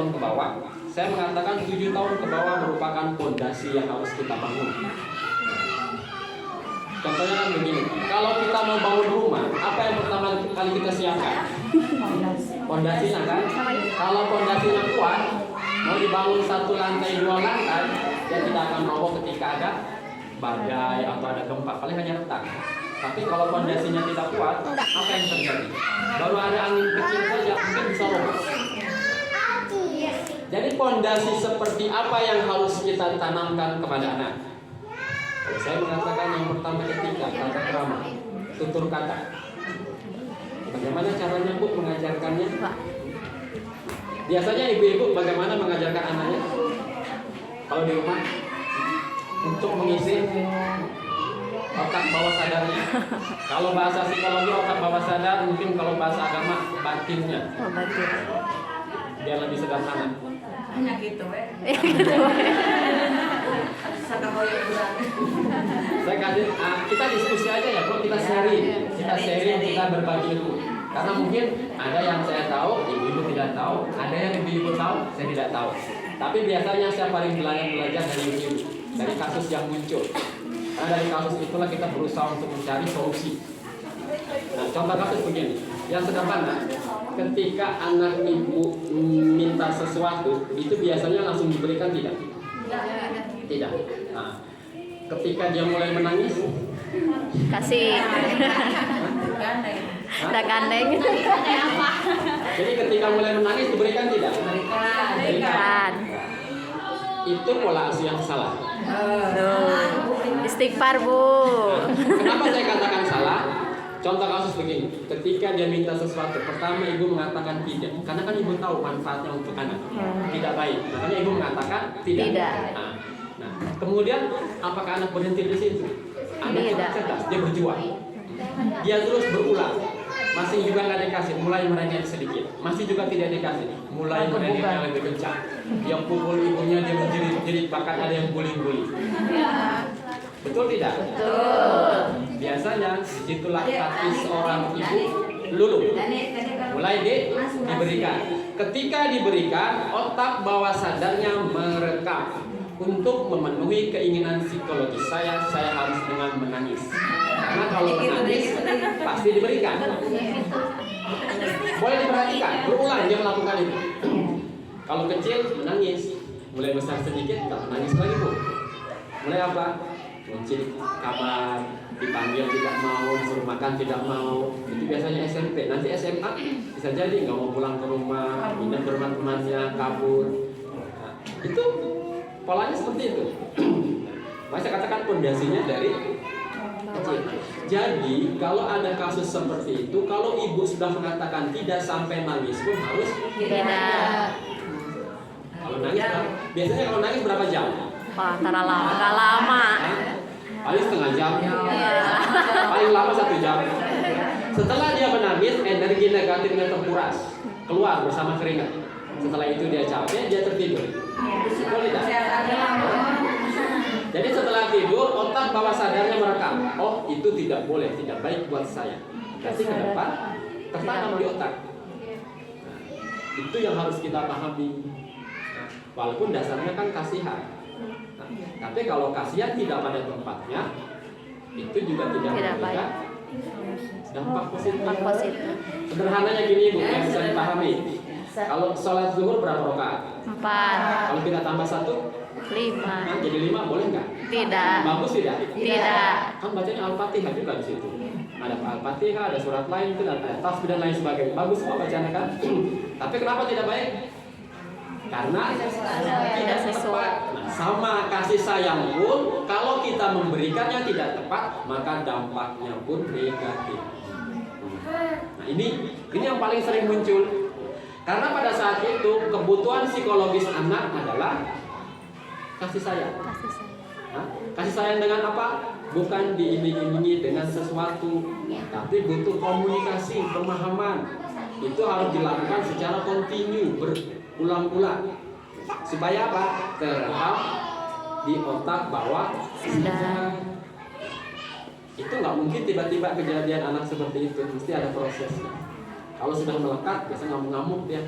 tahun ke bawah, saya mengatakan 7 tahun ke bawah merupakan fondasi yang harus kita bangun. Contohnya kan begini, kalau kita mau bangun rumah, apa yang pertama kali kita siapkan? Fondasinya kan? Kalau fondasinya kuat, mau dibangun 1 lantai, 2 lantai, dia tidak akan roboh ketika ada badai atau ada gempa, paling hanya retak. Tapi kalau fondasinya tidak kuat, apa yang terjadi? Baru ada angin kecil saja, mungkin bisa roboh. Jadi fondasi seperti apa yang harus kita tanamkan kepada anak? Kalau saya mengatakan yang pertama etika, tata krama, tutur kata. Bagaimana caranya Bu mengajarkannya? Biasanya ibu-ibu bagaimana mengajarkan anaknya? Kalau di rumah? Untuk mengisi otak bawah sadarnya. Kalau bahasa psikologi otak bawah sadar, mungkin kalau bahasa agama batinnya. Oh, batin. Dia lebih sederhana. Hanya gitu, Saya kasih, kita diskusi aja ya, bro. Kita sharing, kita berbagi ilmu. Karena mungkin ada yang saya tahu, ibu-ibu tidak tahu, ada yang ibu-ibu tahu, saya tidak tahu. Tapi biasanya saya paling belajar dari ibu-ibu, dari kasus yang muncul. Karena dari kasus itulah kita berusaha untuk mencari solusi. Nah, contoh kasus begini, yang sederhana, ketika anak ibu minta sesuatu, itu biasanya langsung diberikan tidak? Tidak. Nah, ketika dia mulai menangis, Kasih. Udah gandeng. jadi ketika mulai menangis diberikan tidak? Berikan. Itu pola asuh yang salah. Istighfar, Bu. Kenapa saya katakan salah? Contoh kasus begini, ketika dia minta sesuatu, pertama ibu mengatakan tidak, karena kan ibu tahu manfaatnya untuk anak, tidak baik, makanya ibu mengatakan tidak. Nah, kemudian apakah anak berhenti di situ? Anak cerdas, dia berjuang, dia terus berulang, masih juga nggak dikasih, mulai merengek sedikit, masih juga tidak dikasih, mulai merengek yang lebih kencang, yang pukul ibunya dia menjerit-jerit, bahkan ada yang bully-bully. Betul tidak? Betul. Biasanya disitulah hati seorang ibu luluh. Mulai diberikan. Ketika diberikan, otak bawah sadarnya merekam untuk memenuhi keinginan psikologis saya harus dengan menangis. Karena kalau menangis pasti diberikan. Boleh diperhatikan, berulang dia melakukan itu. Kalau kecil menangis, mulai besar sedikit tak menangis lagi Bu. Mulai apa? Kunci di kamar, dipanggil tidak mau, suruh makan tidak mau. Itu biasanya SMP. Nanti SMA bisa jadi nggak mau pulang ke rumah, pindah ke rumah temannya, kabur. Nah, itu polanya seperti itu. Maka saya katakan fondasinya dari kecil. Jadi kalau ada kasus seperti itu, kalau ibu sudah mengatakan tidak sampai nangis pun harus Tidak. Kalau nangis, biasanya kalau nangis berapa jam? Wah, antara lama, agak lama. Paling setengah jam, paling lama 1 jam. Setelah dia menangis, energi negatifnya terkuras, keluar bersama keringat. Setelah itu dia capek, dia tertidur. Betul tidak? Jadi setelah tidur, otak bawah sadarnya merekam. Oh, itu tidak boleh, tidak baik buat saya. Kasih ke depan, tertanam di otak. Nah, itu yang harus kita pahami. Walaupun dasarnya kan kasihan. Nah, tapi kalau kasihan tidak pada tempatnya, itu juga tidak memberikan dampak positif. Sederhananya gini Bu, yang bisa dipahami. Kalau sholat zuhur berapa rakaat? 4. Kalau kita tambah 1, 5. nah, jadi 5 boleh nggak? Tidak. Bagus tidak? Tidak. Kan bacanya Al-Fatihah juga di situ. Ada Al-Fatihah, ada surat lain, itu ada tasbih dan lain sebagainya. Bagus kok bacanya kan? Tapi kenapa tidak baik? Karena tidak sesuai. Nah, sama kasih sayang pun kalau kita memberikannya tidak tepat, maka dampaknya pun negatif. Nah, ini yang paling sering muncul. Karena pada saat itu kebutuhan psikologis anak adalah kasih sayang. Nah, kasih sayang dengan apa? Bukan diiming-imingi dengan sesuatu, tapi butuh komunikasi, pemahaman. Itu harus dilakukan secara kontinu, berulang-ulang. Supaya apa? Terekam di otak bawah sadar. Itu nggak mungkin tiba-tiba kejadian anak seperti itu, mesti ada prosesnya. Kalau sudah melekat, biasanya ngamuk-ngamuk dia,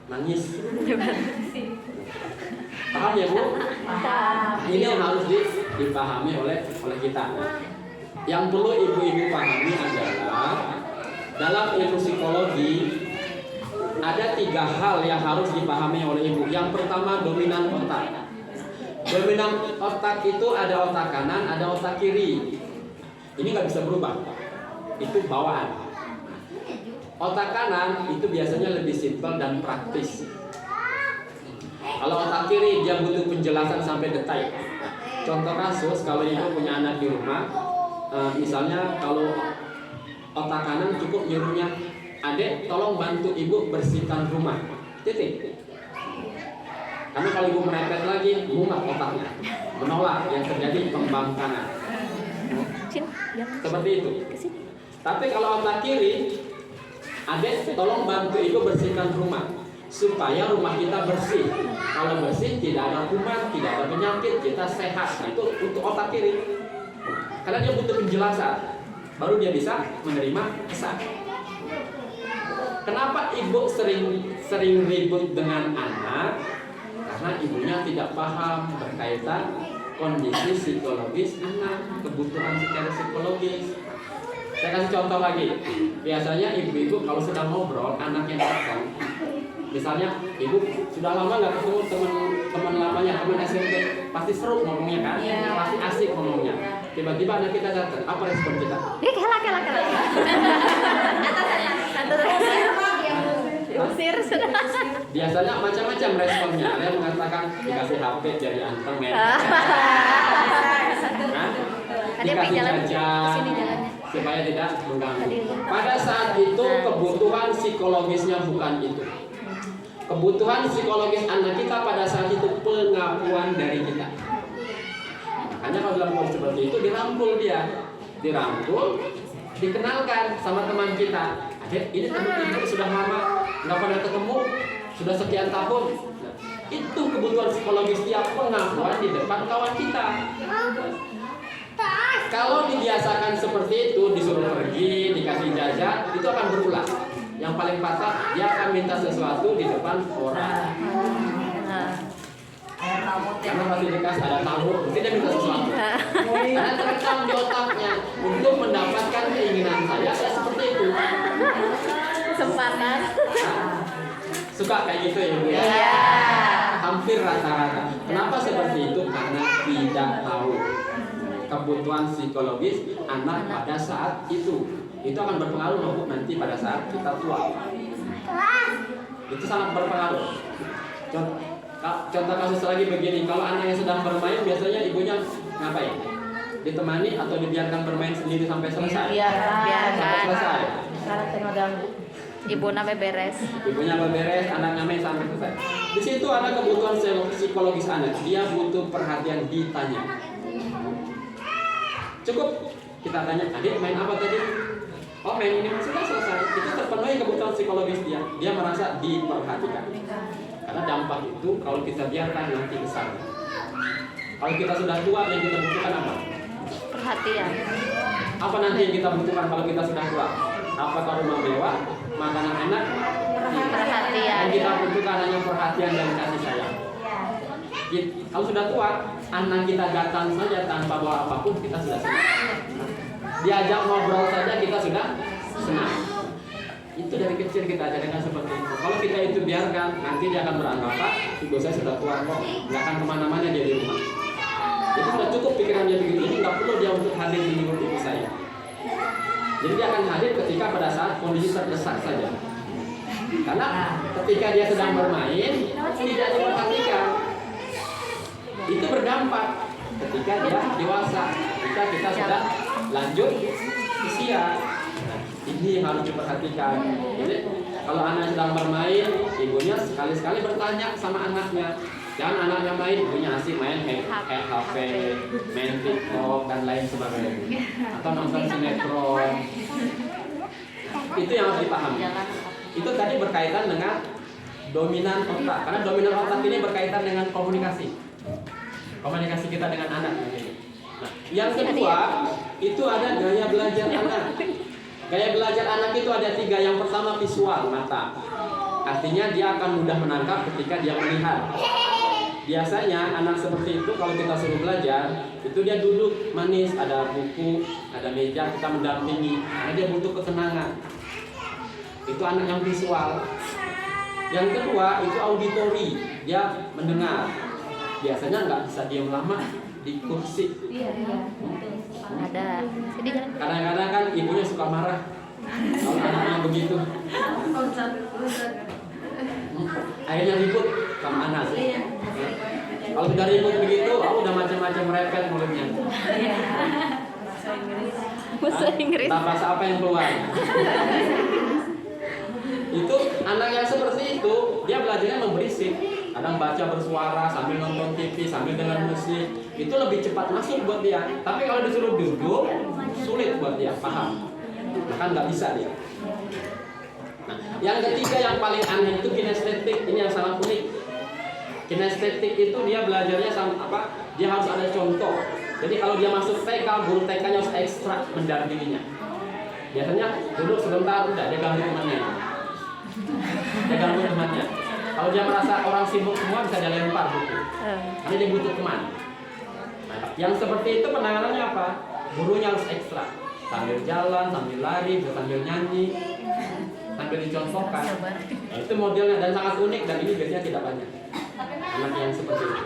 nangis. Paham ya Bu? Ini yang harus dipahami oleh kita. Yang perlu ibu-ibu pahami adalah dalam ilmu psikologi ada 3 hal yang harus dipahami oleh ibu. Yang pertama, dominan otak. Dominan otak itu ada otak kanan, ada otak kiri. Ini nggak bisa berubah. Itu bawaan. Otak kanan itu biasanya lebih simpel dan praktis. Kalau otak kiri dia butuh penjelasan sampai detail. Contoh kasus, kalau ibu punya anak di rumah, misalnya kalau otak kanan cukup nyuruhnya, adek tolong bantu ibu bersihkan rumah, titik. Karena kalau ibu merepet lagi, mumet otaknya, menolak, yang terjadi pembangkangan. Seperti itu. Tapi kalau otak kiri, adek tolong bantu ibu bersihkan rumah, supaya rumah kita bersih. Kalau bersih, tidak ada kuman, tidak ada penyakit, kita sehat. Nah, itu untuk otak kiri. Karena dia butuh penjelasan, baru dia bisa menerima pesan. Kenapa ibu sering ribut dengan anak? Karena ibunya tidak paham berkaitan kondisi psikologis anak, kebutuhan secara psikologis. Saya kasih contoh lagi. Biasanya ibu-ibu kalau sedang ngobrol, anaknya datang, misalnya ibu sudah lama nggak ketemu teman lamanya, teman SMP, pasti seru ngomongnya kan, pasti asik ngomongnya. Tiba-tiba anak kita datang, apa respon kita? Kela. Usir sudah. Biasanya macam-macam responnya. Ada yang mengatakan dikasih HP jadi anteng men. Dikasih jajan supaya tidak mengganggu. Pada saat itu kebutuhan psikologisnya bukan itu. Kebutuhan psikologis anak kita pada saat itu pengakuan dari kita. Makanya kalau dalam kondisi seperti itu dirangkul dia, dikenalkan sama teman kita. Adek, ini teman ibu sudah lama nggak pernah ketemu, sudah sekian tahun. Nah, itu kebutuhan psikologis dia, pengakuan di depan kawan kita. Kalau dibiasakan seperti itu, disuruh pergi, dikasih jajan, itu akan berulang. Yang paling patah, dia akan minta sesuatu di depan orang. Karena pasti dikasih ada tamu, mungkin dia minta sesuatu. Karena terekam di otaknya untuk mendapatkan keinginan saya seperti itu. Kesempatan. Suka kayak gitu ya Bu ya? Hampir rata-rata. Kenapa seperti itu? Karena tidak tahu kebutuhan psikologis anak pada saat itu. Itu akan berpengaruh loh Bu, nanti pada saat kita tua. Itu sangat berpengaruh. Contoh kasus lagi begini, kalau anak yang sedang bermain biasanya ibunya ngapain? Ditemani atau dibiarkan bermain sendiri sampai selesai? Biarkan. Sampai selesai. Ibu namanya beres. Ibunya beres, anaknya main sampai selesai. Di situ ada kebutuhan psikologis anak. Dia butuh perhatian, ditanya. Cukup kita tanya, adik main apa tadi? Oh main ini, sudah selesai. Itu terpenuhi kebutuhan psikologis dia. Dia merasa diperhatikan. Karena dampak itu kalau kita biarkan nanti besar. Kalau kita sudah tua, yang kita butuhkan apa? Perhatian. Apa nanti yang kita butuhkan kalau kita sudah tua? Apakah rumah mewah, makanan enak? Perhatian. Yang kita butuhkan hanya perhatian dan kasih sayang. Kalau sudah tua, anak kita datang saja tanpa bawa apapun, kita sudah senang. Diajak ngobrol saja kita sudah senang. Itu dari kecil kita ajarkan seperti itu. Kalau kita itu biarkan, nanti dia akan beranggapan ibu saya sudah tua kok, nggak akan kemana-mana dia di rumah. Jadi sudah cukup pikiran dia begini, ini nggak perlu dia untuk hadir di lingkungan ibu saya. Jadi dia akan hadir ketika pada saat kondisi terdesak saja. Karena ketika dia sedang bermain, tidak diperhatikan. Itu berdampak ketika dia dewasa, ketika kita sudah lanjut usia. Ini yang harus diperhatikan. Jadi kalau anak sedang bermain, ibunya sekali-sekali bertanya sama anaknya. Jangan anaknya main, ibunya asik main HP, main TikTok dan lain sebagainya. Atau nonton sinetron. Itu yang harus dipahami. Itu tadi berkaitan dengan dominan otak. Karena dominan otak ini berkaitan dengan komunikasi. Komunikasi kita dengan anak. Nah, yang kedua, itu ada gaya belajar anak. Gaya belajar anak itu ada 3. Yang pertama visual, mata. Artinya dia akan mudah menangkap ketika dia melihat. Biasanya anak seperti itu kalau kita suruh belajar, itu dia duduk manis, ada buku, ada meja, kita mendampingi. Karena dia butuh ketenangan. Itu anak yang visual. Yang kedua itu auditori, dia mendengar. Biasanya nggak bisa diam lama di kursi. Ada. Jadi jangan. Kadang-kadang kan ibunya suka marah kalau anaknya begitu. Akhirnya ribut sama anak. Kalau sudah ribut begitu, udah macam-macam repet mulutnya. Bahasa Inggris. Tak bahasa apa yang keluar. Itu anak yang seperti itu, dia belajarnya memberisik. Kadang baca bersuara sambil nonton TV, sambil dengar musik. Itu lebih cepat masuk buat dia. Tapi kalau disuruh duduk, sulit buat dia paham. Maka nggak bisa dia. Nah, yang ketiga yang paling aneh itu kinestetik. Ini yang sangat unik. Kinestetik itu dia belajarnya sama apa? Dia harus ada contoh. Jadi kalau dia masuk TK, guru TK-nya harus ekstrak mendampinginya. Biasanya duduk sebentar, udah dia ganggu temannya. Dia ganggu temannya. Kalau dia merasa orang sibuk semua bisa dia lempar buku. Karena dia butuh teman. Nah, yang seperti itu penanganannya apa? Gurunya harus ekstrak. Sambil jalan, sambil lari, sambil nyanyi, sambil dicontohkan. Nah, itu modelnya dan sangat unik dan ini biasanya tidak banyak. Anak yang seperti itu.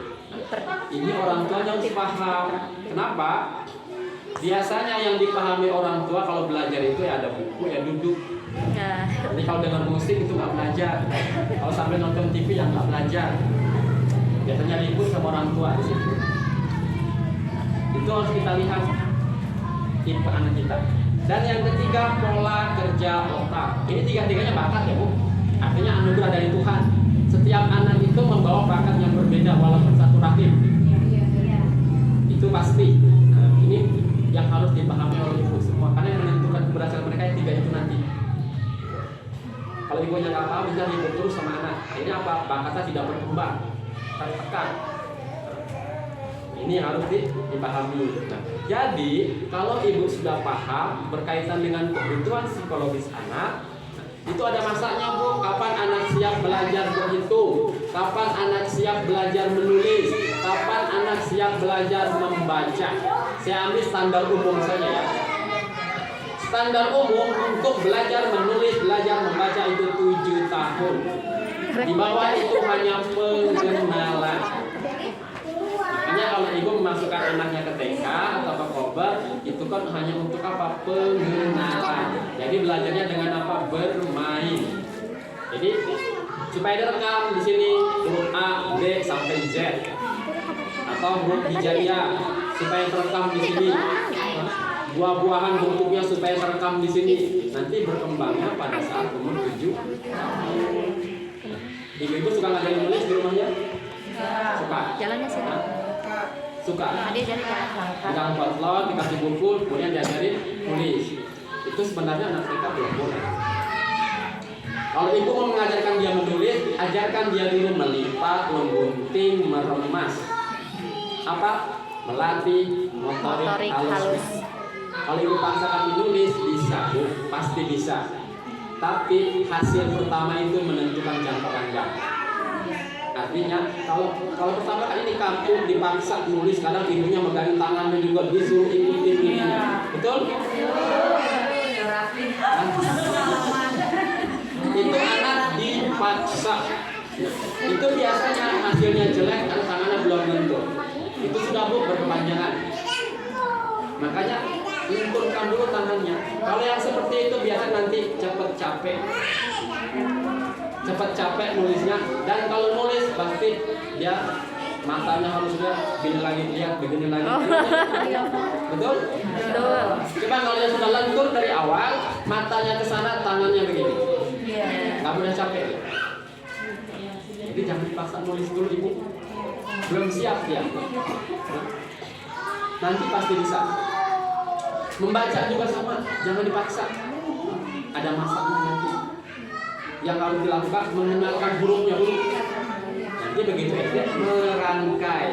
Nah, ini orang tuanya harus paham. Kenapa? Biasanya yang dipahami orang tua kalau belajar itu ya ada buku, ya duduk. Jadi kalau dengar musik itu nggak belajar. Kalau sambil nonton TV yang nggak belajar. Biasanya libur sama orang tua di situ. Itu harus kita lihat tipe anak kita. Dan yang ketiga pola kerja otak. Ini tiga-tiganya bakat ya Bu. Artinya anugerah dari Tuhan. Setiap anak itu membawa bakat yang berbeda walaupun satu rahim. Itu pasti. Nah, ini yang harus dipahami oleh ibu semua. Karena yang menentukan keberhasilan mereka yang tiga itu nanti. Kalau ibunya nggak paham, bisa ribut terus sama anak. Akhirnya apa? Bakatnya tidak berkembang, tertekan. Ini yang harus dipahami. Nah, jadi kalau ibu sudah paham berkaitan dengan kebutuhan psikologis anak, itu ada masanya Bu. Kapan anak siap belajar berhitung? Kapan anak siap belajar menulis? Kapan anak siap belajar membaca? Saya ambil standar umum saja ya. Standar umum untuk belajar menulis, belajar membaca itu 7 tahun. Di bawah itu hanya pengenalan. Makanya kalau ibu memasukkan anaknya ke TK atau ke kober, itu kan hanya untuk apa? Pengenalan. Jadi belajarnya dengan apa? Bermain. Jadi supaya direkam di sini huruf A, B sampai Z, atau huruf hijaiyah supaya terekam di sini. Buah-buahan bentuknya supaya terekam di sini. Nanti berkembangnya pada saat umur 7 tahun. Ibu-ibu suka ngajarin nulis di rumahnya? Suka. Jalannya sih. Suka. Dia jadi Pegang potlot, dikasih buku, kemudian diajarin tulis. Itu sebenarnya anak TK belum boleh. Kalau ibu mau mengajarkan dia menulis, ajarkan dia dulu melipat, memgunting, meremas. Apa? Melatih motorik halus. Kalau ibu paksakan menulis, bisa, Bu, pasti bisa. Tapi hasil pertama itu menentukan jangka panjang. Artinya kalau pertama kali di kampung dipaksa nulis, kadang ibunya megangin tangannya juga disuruh ikutin ininya. Betul? Itu anak dipaksa. Itu biasanya hasilnya jelek karena tangannya belum lentur. Itu sudah Bu berkepanjangan. Makanya lenturkan dulu tangannya. Kalau yang seperti itu biasa nanti cepat capek. Cepat capek nulisnya. Dan kalau nulis pasti dia matanya harus lihat, begini lagi lihat, begini lagi. Betul? Betul. Coba kalau dia sudah lentur dari awal, matanya ke sana, tangannya begini. Nggak boleh capek. Jadi jangan dipaksa nulis dulu ibu. Belum siap dia. Nanti pasti bisa. Membaca juga sama, jangan dipaksa. Ada masanya nanti. Yang harus dilakukan mengenalkan hurufnya dulu. Nanti begitu dia merangkai.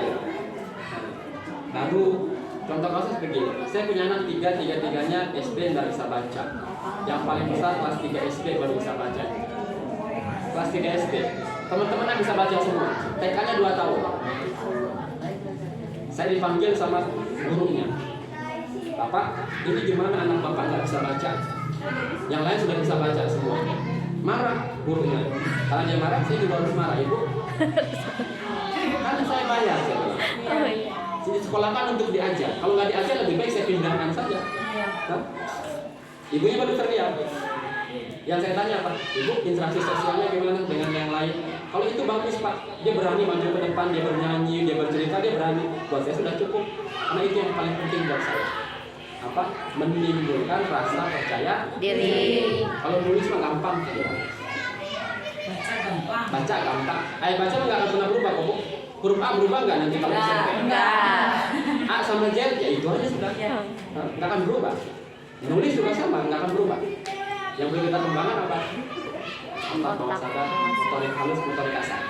Baru contoh kasus begini. Saya punya anak tiga-tiganya SD nggak bisa baca. Yang paling besar kelas 3 SD baru bisa baca. Kelas 3 SD. Teman-teman bisa baca semua. TK-nya 2 tahun. Saya dipanggil sama gurunya. Bapak, ini gimana anak bapak nggak bisa baca? Yang lain sudah bisa baca semua. Marah gurunya. Kalau dia marah, saya juga harus marah, Ibu. Kan saya bayar. Saya bilang. Di sekolah kan untuk diajar. Kalau nggak diajar lebih baik saya pindahkan saja. Hah? Ibunya baru teriak. Yang saya tanya, Pak, Ibu interaksi sosialnya gimana dengan yang lain? Kalau itu bagus, Pak. Dia berani maju ke depan, dia bernyanyi, dia bercerita, dia berani. Buat saya sudah cukup. Karena itu yang paling penting buat saya. Apa? Menimbulkan rasa percaya Diri. Kalau nulis mah gampang. Baca gampang. Baca mah nggak akan pernah berubah, kok, Bu. Huruf A berubah nggak nanti kalau SMP? Enggak. A sama Z ya itu aja sudah. Nggak akan berubah. Nulis juga sama, nggak akan berubah. Yang perlu kita kembangkan apa? Otak bawah sadar, motorik halus, motorik kasar.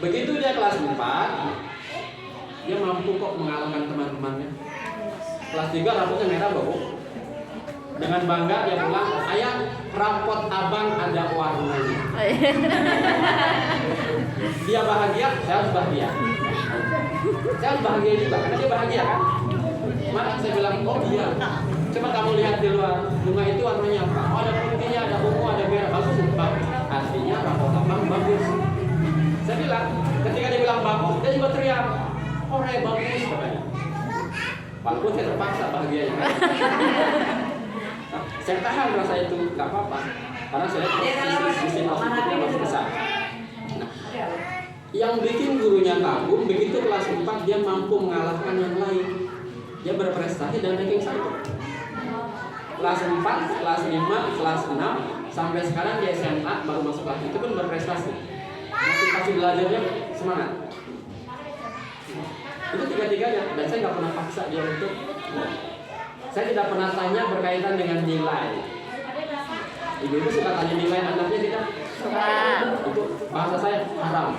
Begitu dia kelas 4, dia mampu kok mengalahkan teman-temannya. Kelas 3 rapotnya merah, Bu. Dengan bangga dia bilang, ayah, rapot abang ada warnanya. Dia bahagia, saya harus bahagia. Saya harus bahagia juga, karena dia bahagia kan. Mana saya bilang, oh iya. Coba kamu lihat di luar, bunga itu warnanya apa? Oh, ada putihnya, ada ungu, ada merah. Bagus, bagus. Artinya rapot abang bagus. Saya bilang, ketika dia bilang bagus, dia juga teriak, oh bagus katanya. Walaupun saya terpaksa bahagianya. Saya tahan rasa itu, nggak apa-apa. Karena saya sisi positifnya masih besar. Nah, yang bikin gurunya kagum, begitu kelas 4 dia mampu mengalahkan yang lain. Dia berprestasi dan ranking 1. Kelas 4, kelas 5, kelas 6, sampai sekarang di SMA baru masuk kelas itu pun berprestasi. Motivasi belajarnya semangat. Itu tiga-tiganya, dan saya nggak pernah paksa dia untuk. Saya tidak pernah tanya berkaitan dengan nilai. Ibu-ibu suka tanya nilai anaknya tidak? Suka. Itu bahasa saya haram.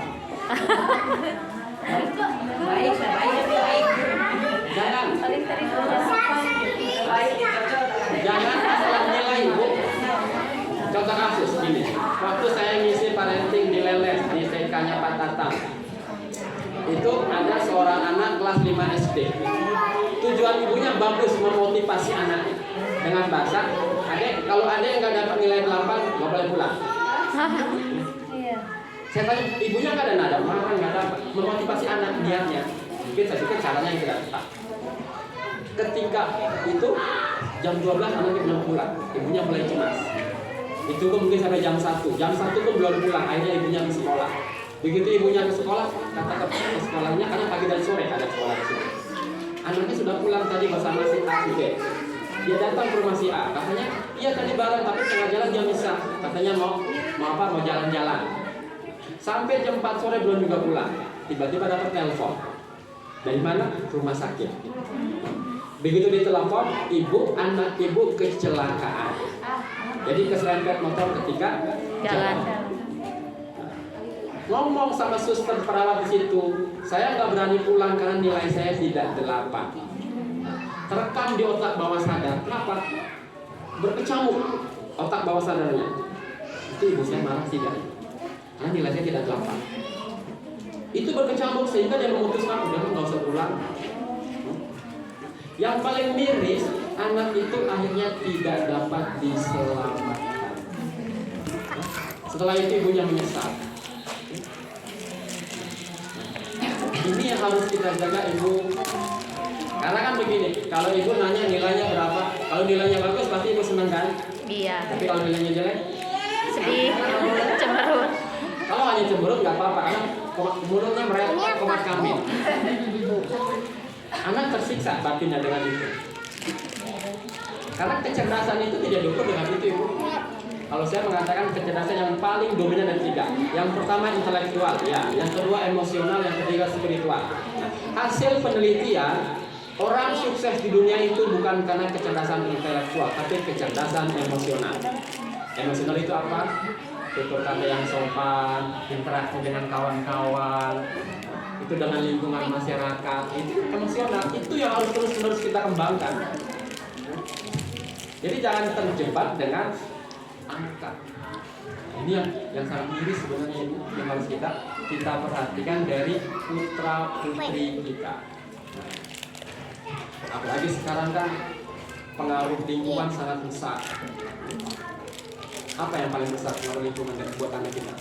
Baik. Jangan. Jangan asal nilai, Bu. Contoh kasus ini. Waktu saya ngisi parenting di Leles, di TK-nya Pak Tatang. Itu ada seorang anak kelas 5 SD. Tujuan ibunya bagus memotivasi anaknya dengan bahasa, adek, kalau ada yang nggak dapat nilai 8, nggak boleh pulang. Saya tanya, ibunya nggak ada nada, marah nggak dapat, memotivasi anak niatnya. Mungkin saya pikir caranya yang tidak tepat. Ketika itu jam 12 anaknya belum pulang, ibunya mulai cemas. Itu pun mungkin sampai jam 1 pun belum pulang, akhirnya ibunya ke sekolah. Begitu ibunya ke sekolah, kata ke sekolahnya, karena pagi dan sore ada sekolah di situ. Anaknya sudah pulang tadi bersama si A, si B. Dia datang ke rumah si A, katanya, iya tadi bareng, tapi tengah jalan dia misah. Katanya mau jalan-jalan. Sampai jam 4 sore belum juga pulang. Tiba-tiba dapat telepon. Dari mana? Rumah sakit. Begitu ditelepon, anak ibu kecelakaan. Jadi keserempet motor ketika jalan. Ngomong sama suster perawat di situ, saya nggak berani pulang karena nilai saya tidak 8. Terekam di otak bawah sadar. Kenapa? Berkecamuk otak bawah sadarnya. Itu ibu saya marah tidak? Karena nilai saya tidak 8. Itu berkecamuk sehingga dia memutuskan udah nggak usah pulang. Yang paling miris, anak itu akhirnya tidak dapat diselamatkan. Setelah itu ibunya menyesal. Ini yang harus kita jaga, Ibu. Karena kan begini, kalau ibu nanya nilainya berapa, kalau nilainya bagus pasti ibu senang kan? Iya. Tapi kalau nilainya jelek, Sedih, cemberut. kalau hanya cemberut nggak apa-apa, karena mulutnya mereka komat kambing. Anak tersiksa batinnya dengan itu. Karena kecerdasan itu tidak diukur dengan itu, Ibu. Kalau saya mengatakan kecerdasan yang paling dominan ada 3. Yang pertama intelektual, ya. Yang kedua emosional, yang ketiga spiritual. Nah, hasil penelitian, orang sukses di dunia itu bukan karena kecerdasan intelektual, tapi kecerdasan emosional. Emosional itu apa? Tutur kata yang sopan, interaksi dengan kawan-kawan, itu dengan lingkungan masyarakat. Itu emosional, itu yang harus terus-menerus kita kembangkan. Jadi jangan terjebak dengan angka. Ini yang sangat miris sebenarnya ini yang harus kita perhatikan dari putra putri kita. Nah, apalagi sekarang kan pengaruh lingkungan sangat besar. Apa yang paling besar pengaruh lingkungan buat anak kita?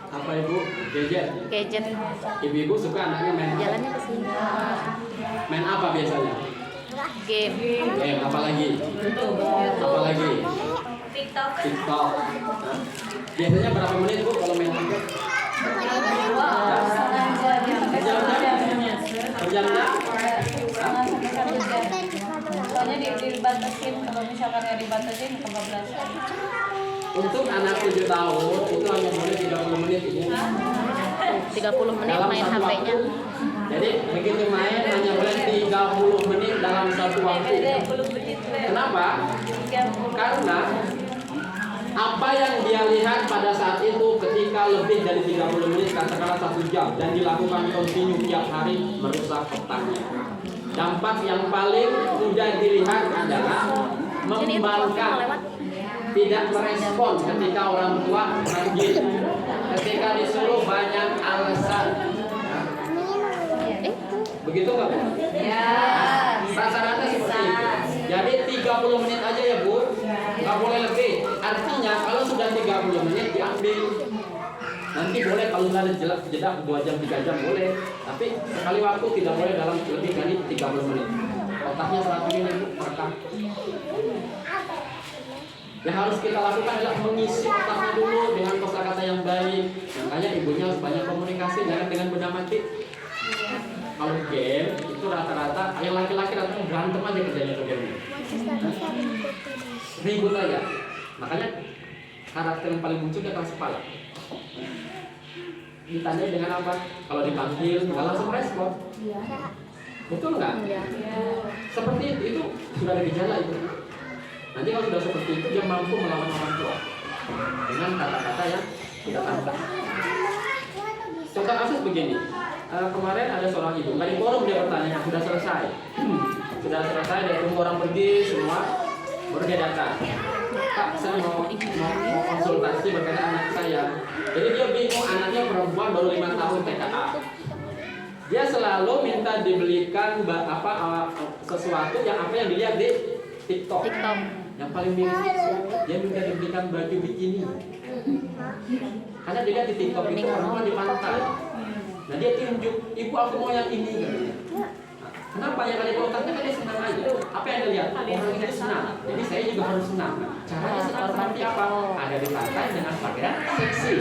Apa ibu? Gadget. Gadget. Ibu-ibu suka anaknya main apa? Jalannya ke sini. Main apa biasanya? Game. Game apa lagi? Apa lagi? TikTok. TikTok. Nah, biasanya berapa menit bu kalau main HP? Jamnya? Soalnya dibatasin, kalau misalkan ya dibatasin kebablasan. Untuk anak 7 tahun itu hanya boleh 30 menit ini. 30 menit Dalam main satu HP-nya. waktu. Jadi begitu main hanya boleh 30 menit dalam satu waktu. 30 menit. Kenapa? 30. Karena apa yang dia lihat pada saat itu ketika lebih dari 30 menit katakanlah 1 jam dan dilakukan kontinu tiap hari merusak otaknya. Dampak yang paling mudah dilihat adalah membangkang, tidak merespon ketika orang tua manggil, ketika disuruh banyak alasan. Begitu nggak Bu? Ya. Rata-rata seperti itu. Jadi 30 menit aja ya Bu, nggak boleh lebih. Artinya kalau sudah 30 menit diambil. Nanti boleh kalau sudah ada jeda 2 jam 3 jam boleh. Tapi sekali waktu tidak boleh dalam lebih dari 30 menit. Otaknya selalu ini Bu, merekam. Yang harus kita lakukan adalah mengisi otaknya dulu dengan kosakata yang baik. Makanya ibunya harus banyak komunikasi, jangan dengan benda mati. Kalau game itu rata-rata yang laki-laki rata-rata berantem aja kerjanya tuh game. Ribut aja. Makanya karakter yang paling muncul dia keras kepala. Ditanya dengan apa? Kalau dipanggil nggak langsung respon. Betul nggak? Seperti itu sudah ada gejala itu. Nanti kalau sudah seperti itu dia mampu melawan orang tua dengan kata-kata yang tidak pantas. Contoh kasus begini. Kemarin ada seorang ibu, tadi forum dia bertanya, sudah selesai, dia tunggu orang pergi semua, baru dia datang. Pak, saya mau konsultasi berkaitan anak saya. Jadi dia bingung, anaknya perempuan baru 5 tahun TKA. Dia selalu minta dibelikan sesuatu yang dilihat di TikTok. Yang paling miris, dia minta dibelikan baju bikini. Karena dia lihat di TikTok itu perempuan di pantai. Nah dia tunjuk, ibu aku mau yang ini katanya. Kenapa yang ada di otaknya kan dia senang aja. Apa yang dia lihat? Orang itu senang. Jadi saya juga harus senang. Caranya senang seperti apa? Ada di pantai dengan pakaian seksi.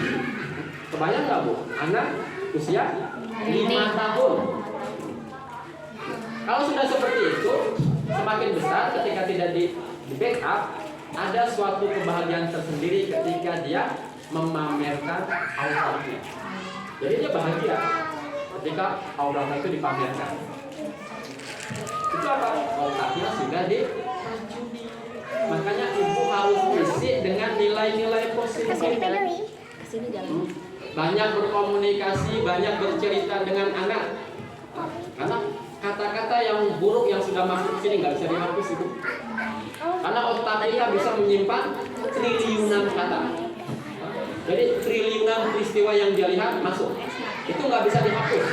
Kebayang nggak Bu? Anak usia 5 tahun. Kalau sudah seperti itu, semakin besar ketika tidak di backup, ada suatu kebahagiaan tersendiri ketika dia memamerkan auratnya. Jadi dia bahagia ketika auratnya itu dipamerkan. Itu apa? Otaknya sudah diracuni. Makanya ibu harus isi dengan nilai-nilai positif. Kesini jalan. Banyak berkomunikasi, banyak bercerita dengan anak. Karena kata-kata yang buruk yang sudah masuk sini nggak bisa dihapus itu. Karena otak kita bisa menyimpan triliunan kata. Jadi triliunan peristiwa yang dia lihat masuk. Itu nggak bisa dihapus.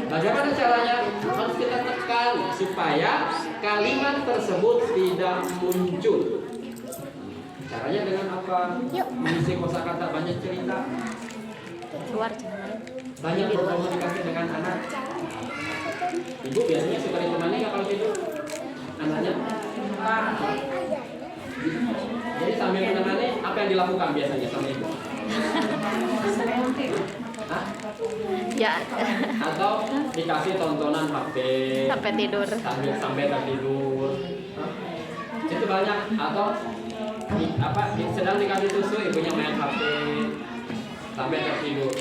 Bagaimana caranya? Harus kita tekan supaya kalimat tersebut tidak muncul. Caranya dengan apa? Mengisi kosakata, banyak cerita, Keluar. banyak berkomunikasi dengan anak. Ibu biasanya suka ditemani nggak kalau tidur? Anaknya? Jadi sambil menemani, apa yang dilakukan biasanya sama ibu? Hah? Ya. Atau dikasih tontonan HP Sampai tidur. sampai tertidur. Hah? Itu banyak. Atau sedang dikasih susu ibunya main HP sampai tertidur.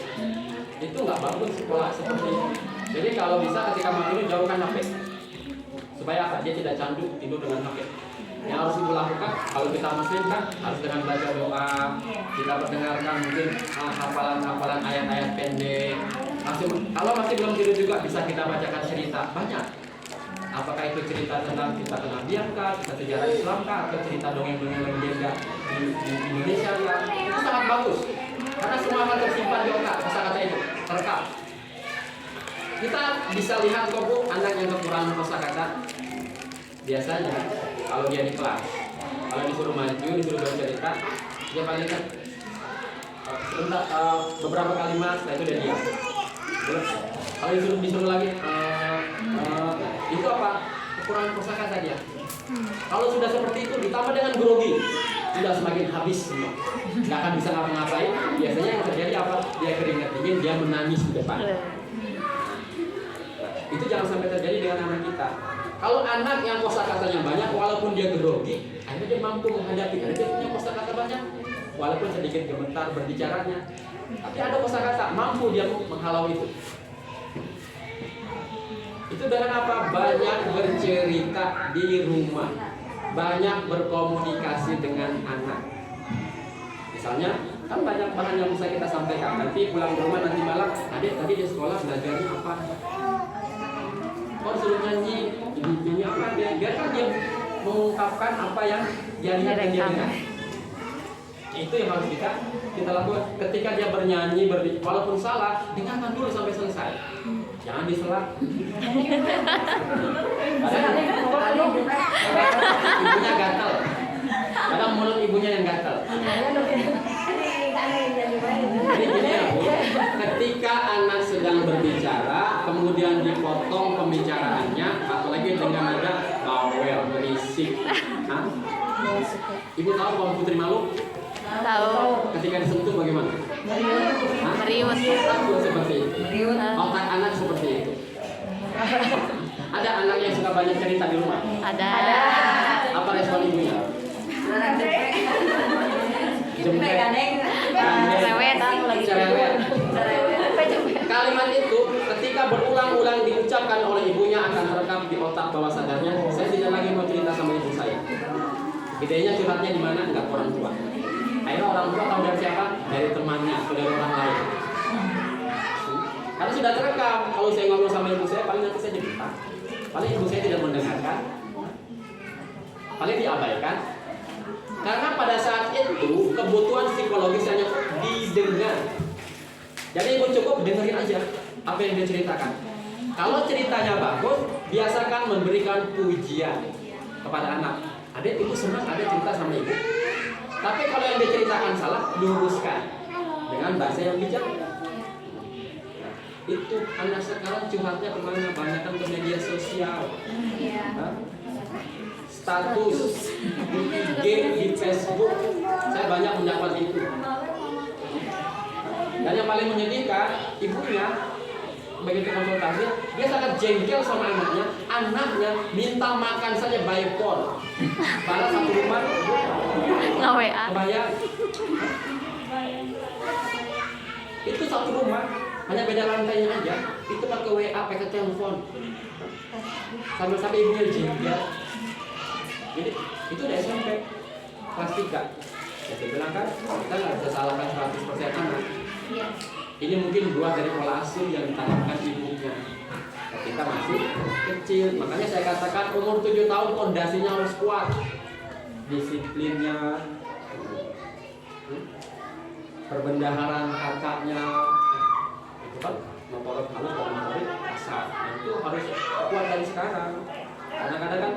Itu nggak bagus sekolah seperti itu. Jadi kalau bisa ketika mau tidur jauhkan HP supaya apa? Dia tidak candu tidur dengan HP. Yang harus ibu lakukan kalau kita muslim kan harus dengan baca doa, kita mendengarkan mungkin hafalan-hafalan ayat-ayat pendek. Kalau masih belum tidur juga bisa kita bacakan cerita banyak. Apakah itu cerita tentang kita kenabian kah, kita sejarah Islam kah, atau cerita dongeng-dongeng legenda di Indonesia kah? Itu sangat bagus. Karena semua akan tersimpan di otak, kosakata itu terekam. Kita bisa lihat kok Bu, anak yang kekurangan kosakata. Biasanya kalau dia di kelas, kalau disuruh maju, disuruh bercerita, dia paling kan sebentar beberapa kalimat, setelah itu dia diam. Kalau disuruh lagi, itu apa? Kekurangan kosakata dia. Kalau sudah seperti itu ditambah dengan grogi, sudah semakin habis semua. Nggak akan bisa ngapa-ngapain. Biasanya yang terjadi apa? Dia keringat dingin, dia menangis di depan. Itu jangan sampai terjadi dengan anak kita. Kalau anak yang kosakatanya banyak, walaupun dia grogi, akhirnya dia mampu menghadapi. Karena dia punya kosakata banyak, walaupun sedikit gemetar berbicaranya. Tapi ada kosakata, mampu dia menghalau itu. Itu dengan apa? Banyak bercerita di rumah, banyak berkomunikasi dengan anak. Misalnya, kan banyak bahan yang bisa kita sampaikan. Nanti pulang ke rumah nanti malam, adik tadi di sekolah belajarnya apa? Kau suruh nyanyi apa? Biarkan dia mengungkapkan apa yang dia lihat dan dia dengar. Itu yang harus kita lakukan. Ketika dia bernyanyi, walaupun salah, dengarkan dulu sampai selesai. Jangan diselak. Ibunya gatal. Kadang mulut ibunya yang gatal. Jadi gini ya Bu, ketika anak sedang berbicara, kemudian dipotong pembicaraannya, apalagi dengan ada bawel, berisik. Ibu tahu Kaum Putri Malu? Tahu. Ketika disentuh bagaimana? Meriut. Takut seperti itu. Otak anak seperti itu. Ada anak yang suka banyak cerita di rumah? Ada. Apa respon ibunya? Jempek, cerewet. Kalimat itu ketika berulang-ulang diucapkan oleh ibunya akan terekam di otak bawah sadarnya. Saya tidak lagi mau cerita sama ibu saya. Gedenya curhatnya di mana? Enggak ke orang tua. Akhirnya orang tua tahu dari siapa? Dari temannya atau dari orang lain. Karena sudah terekam. Kalau saya ngomong sama ibu saya, paling nanti saya cerita. Paling ibu saya tidak mendengarkan. Paling diabaikan. Karena pada saat itu kebutuhan psikologis hanya didengar. Jadi ibu cukup dengerin aja apa yang dia ceritakan. Kalau ceritanya bagus, biasakan memberikan pujian kepada anak. Adik, ibu senang ada cerita sama ibu. Tapi kalau yang diceritakan salah, luruskan dengan bahasa yang bijak. Itu anak sekarang curhatnya kemana? Banyakkan ke media sosial. Status di IG, di Facebook, saya banyak mendapat itu. Dan yang paling menyedihkan, ibunya begitu konsultasi, dia sangat jengkel sama anaknya minta makan saja by phone. Padahal satu rumah, Nge-WA. kebayang? Itu satu rumah, hanya beda lantainya aja. Itu pakai WA, pakai telepon. Sampai ibunya jengkel. Jadi itu udah SMP kelas 3. Saya bilang kan kita nggak bisa salahkan 100% anak. Ini mungkin buah dari pola asuh yang ditanamkan ibunya ketika masih kecil. Makanya saya katakan umur 7 tahun fondasinya harus kuat, disiplinnya, perbendaharaan kakaknya, itu kan motor halus dan motorik kasar. Itu harus kuat dari sekarang. Kadang-kadang kan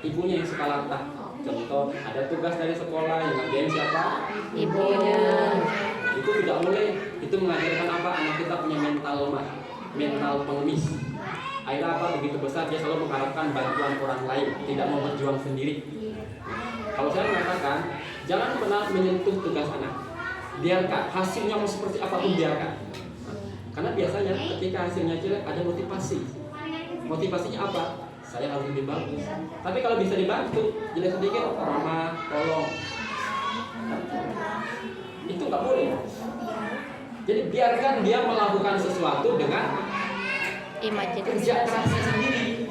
ibunya yang suka latah. Contoh, ada tugas dari sekolah yang ngerjain siapa? Ibunya. Itu tidak boleh. Itu mengajarkan apa? Anak kita punya mental lemah, mental pengemis. Akhirnya apa? Begitu besar dia selalu mengharapkan bantuan orang lain, tidak mau berjuang sendiri. Kalau saya mengatakan, jangan pernah menyentuh tugas anak. Biarkan hasilnya mau seperti apapun, biarkan. Karena biasanya ketika hasilnya jelek ada motivasi. Motivasinya apa? Saya harus lebih bagus. Tapi kalau bisa dibantu, jelek sedikit, mama tolong. Itu nggak boleh. Jadi biarkan dia melakukan sesuatu dengan kerja kerasnya sendiri.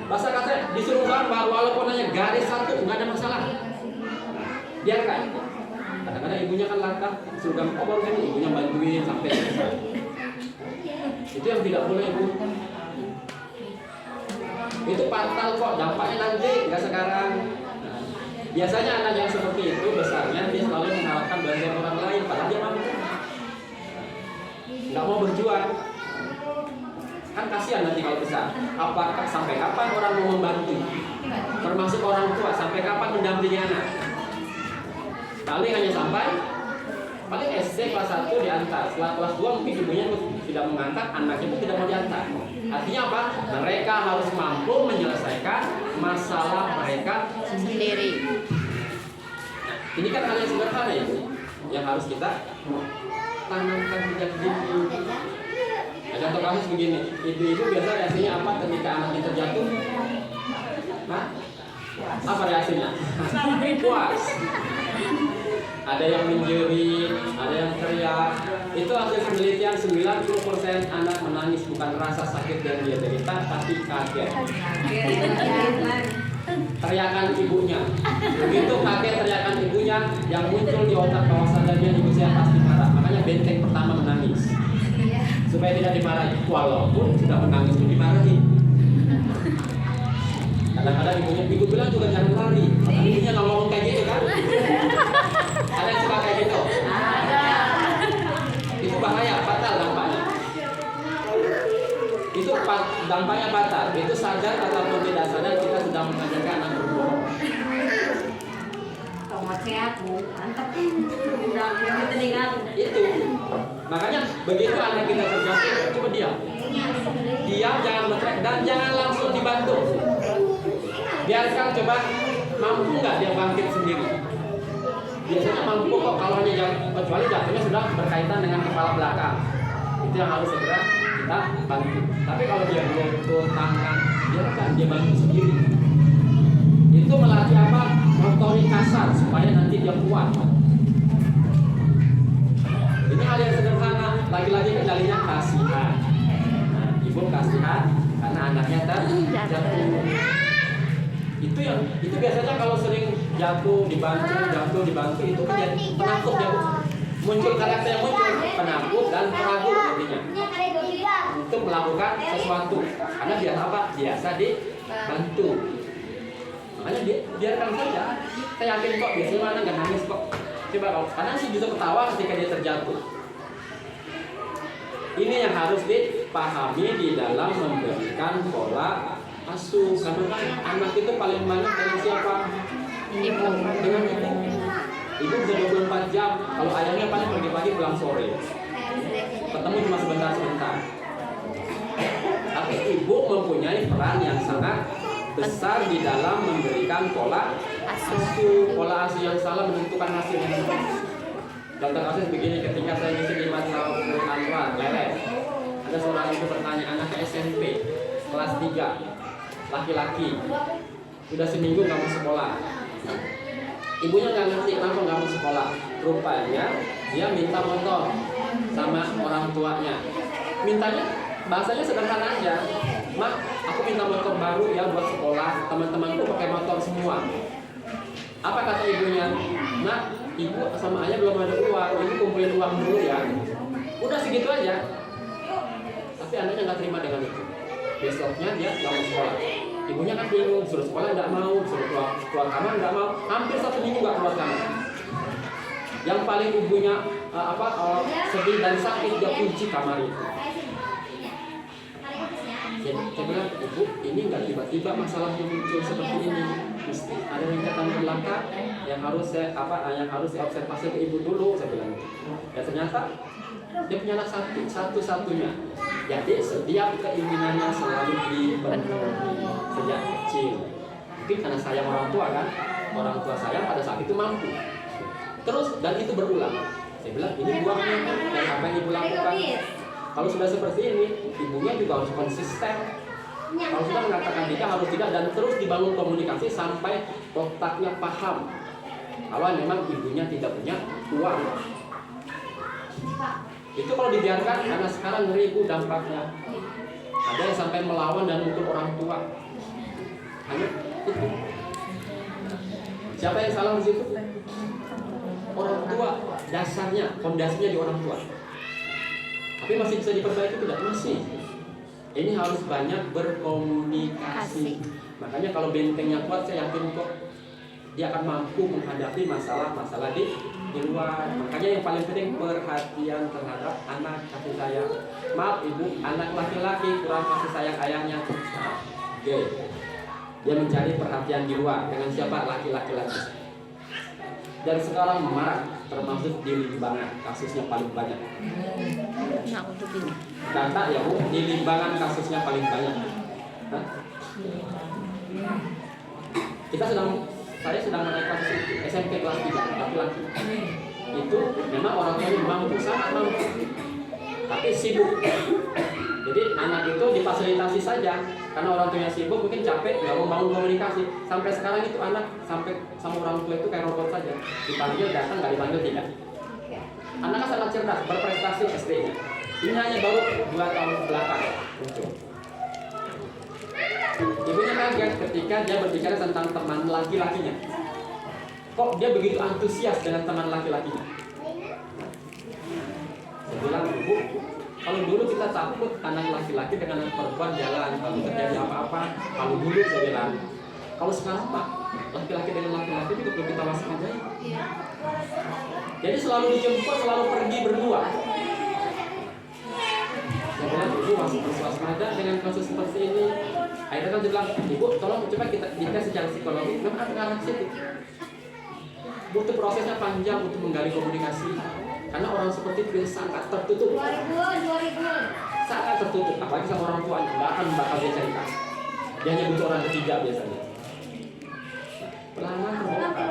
Bahasa kata disuruh gambar walaupun hanya garis satu nggak ada masalah. Biarkan. Kadang-kadang ibunya kan latah, suruh gambar baru kan ibunya bantuin sampai selesai. Itu yang tidak boleh, Bu. Itu fatal kok, dampaknya nanti, nggak sekarang. Nah, biasanya anak yang seperti itu besarnya dia selalu mengharapkan bantuan orang lain, padahal dia mampu. Nggak mau berjuang. Kan kasihan nanti kalau besar. Apakah sampai kapan orang mau membantu? Termasuk orang tua, sampai kapan mendampingi anak? Paling hanya sampai paling SD kelas 1 diantar. Setelah kelas 2 mungkin ibunya tidak mengantar, anaknya pun tidak mau diantar. Artinya apa? Mereka harus mampu menyelesaikan masalah mereka Sendiri. Nah, ini kan hal yang sederhana ya, yang harus kita tanamkan sejak dini. Nah, contoh kasus begini, ibu-ibu biasa reaksinya apa ketika anaknya terjatuh? Hah? Apa reaksinya? Puas. Ada yang menjerit, ada yang teriak. Itu hasil penelitian 90% anak menangis bukan rasa sakit yang dia derita, tapi kaget. Teriakan ibunya. Begitu kaget teriakan ibunya, yang muncul di otak bawah sadarnya ibu saya pasti marah. Makanya benteng pertama menangis. Supaya tidak dimarahi. Walaupun sudah menangis pun dimarahi. Kadang-kadang ibu bilang juga jangan lari. Ibunya nggak ngomong kayak gitu kan? Ada yang suka kayak gitu? Ada. Itu bahaya, fatal dampaknya. Itu dampaknya fatal. Itu sadar ataupun tidak sadar kita sudah mengajarkan anak berbohong. Itu. Makanya begitu anak kita terjatuh, coba diam. Diam, jangan berteriak dan jangan langsung dibantu. Biarkan coba mampu nggak dia bangkit sendiri. Biasanya mampu kok kalau hanya kecuali jatuhnya sudah berkaitan dengan kepala belakang. Itu yang harus segera kita bantu. Tapi kalau dia lutut, tangan, biarkan dia bantu sendiri. Itu melatih apa? Motorik kasar supaya nanti dia kuat. Ini hal yang sederhana. Lagi-lagi kendalinya kasihan. Nah, ibu kasihan karena anaknya terjatuh. Itu biasanya kalau sering jatuh dibantu itu kan jadi penakut ya, muncul karakter yang muncul penakut dan peragu intinya untuk melakukan sesuatu karena biasa apa biasa dibantu. Makanya biarkan saja. Saya yakin kok biasanya mana nggak nangis kok. Coba kalau karena sih justru ketawa ketika dia terjatuh. Ini yang harus dipahami di dalam memberikan pola asuh. Karena kan anak itu paling banyak dengan siapa? Ibu. Dengan ibu. Ibu bisa 24 jam. Kalau ayahnya paling pergi pagi pulang sore. Ketemu cuma sebentar-sebentar. Tapi ibu mempunyai peran yang sangat besar di dalam memberikan pola asuh. Pola asuh yang salah menentukan hasil yang bagus. Contoh kasus begini, ketika saya ngisi di Madrasah Anwar, Leles, ada seorang ibu bertanya, anaknya SMP, kelas 3, laki-laki, sudah seminggu nggak mau sekolah. Ibunya nggak ngerti kenapa nggak mau sekolah. Rupanya dia minta motor sama orang tuanya. Mintanya bahasanya sederhana aja, Mak, aku minta motor baru ya buat sekolah. Teman-temanku pakai motor semua. Apa kata ibunya? Nak, ibu sama ayah belum ada uang, ibu kumpulin uang dulu ya. Udah segitu aja. Tapi anaknya nggak terima dengan itu. Besoknya dia nggak mau sekolah. Ibunya kan bingung, suruh sekolah nggak mau, suruh keluar kamar nggak mau. Hampir 1 minggu nggak keluar kamar. Yang paling ibunya sedih dan sakit, dia kunci kamar itu. Saya bilang, ibu, ini nggak tiba-tiba masalahnya muncul seperti ini. Mesti ada ringkatan belakang yang harus saya observasi ke ibu dulu, saya bilang. Ya ternyata dia punya anak satu-satunya. Jadi setiap keinginannya selalu dipenuhi sejak kecil. Mungkin karena sayang orang tua kan, orang tua sayang pada saat itu mampu. Terus dan itu berulang. Saya bilang ini buahnya dari apa yang ibu lakukan. Kalau sudah seperti ini, ibunya juga harus konsisten. Kalau sudah mengatakan tidak, harus tidak, dan terus dibangun komunikasi sampai otaknya paham. Kalau memang ibunya tidak punya uang. Itu kalau dibiarkan, karena sekarang ngeri ibu dampaknya. Ada yang sampai melawan dan mukul orang tua. Hanya itu. Siapa yang salah di situ? Orang tua. Dasarnya, fondasinya di orang tua. Tapi masih bisa diperbaiki tidak? Masih. Ini harus banyak berkomunikasi. Makanya kalau bentengnya kuat, saya yakin kok dia akan mampu menghadapi masalah-masalah di luar. Makanya yang paling penting perhatian terhadap anak, kasih sayang. Maaf ibu, anak laki-laki kurang kasih sayang ayahnya. Oke. Dia mencari perhatian di luar dengan siapa? Laki-laki. Dan sekarang marah, termasuk di Limbangan, kasusnya paling banyak. Nah, untuk ini. Data ya bu, di Limbangan kasusnya paling banyak. Hah? Saya sedang menaik kasus itu, SMP kelas 3, laki-laki. Itu memang orang tuanya mampu, sangat mampu, tapi sibuk. Jadi anak itu difasilitasi saja, karena orang tuanya sibuk, mungkin capek, nggak mau bangun komunikasi. Sampai sekarang itu anak sampai sama orang tua itu kayak robot saja, dipanggil datang, nggak dipanggil tidak. Anaknya sangat cerdas, berprestasi SD-nya. Ini hanya baru 2 tahun belakang muncul. Ibunya kaget ketika dia berbicara tentang teman laki-lakinya. Kok dia begitu antusias dengan teman laki-lakinya? Saya bilang, ibu, kalau dulu kita takut anak laki-laki dengan anak perempuan jalan, kalau terjadi apa-apa, kalau dulu saya bilang. Kalau sekarang pak, laki-laki dengan laki-laki juga perlu kita waspadai. Jadi selalu dijemput, selalu pergi berdua. Saya bilang, ibu waspada dengan kasus seperti ini. Akhirnya kan dia bilang, ibu tolong coba kita secara psikologi. Memang ada arah situ. Butuh prosesnya panjang untuk menggali komunikasi. Karena orang seperti itu sangat tertutup. Sangat tertutup, apalagi sama orang tuanya. Nggak akan bakal dia cerita. Dia hanya butuh orang ketiga biasanya. Pelan-pelan terbongkar.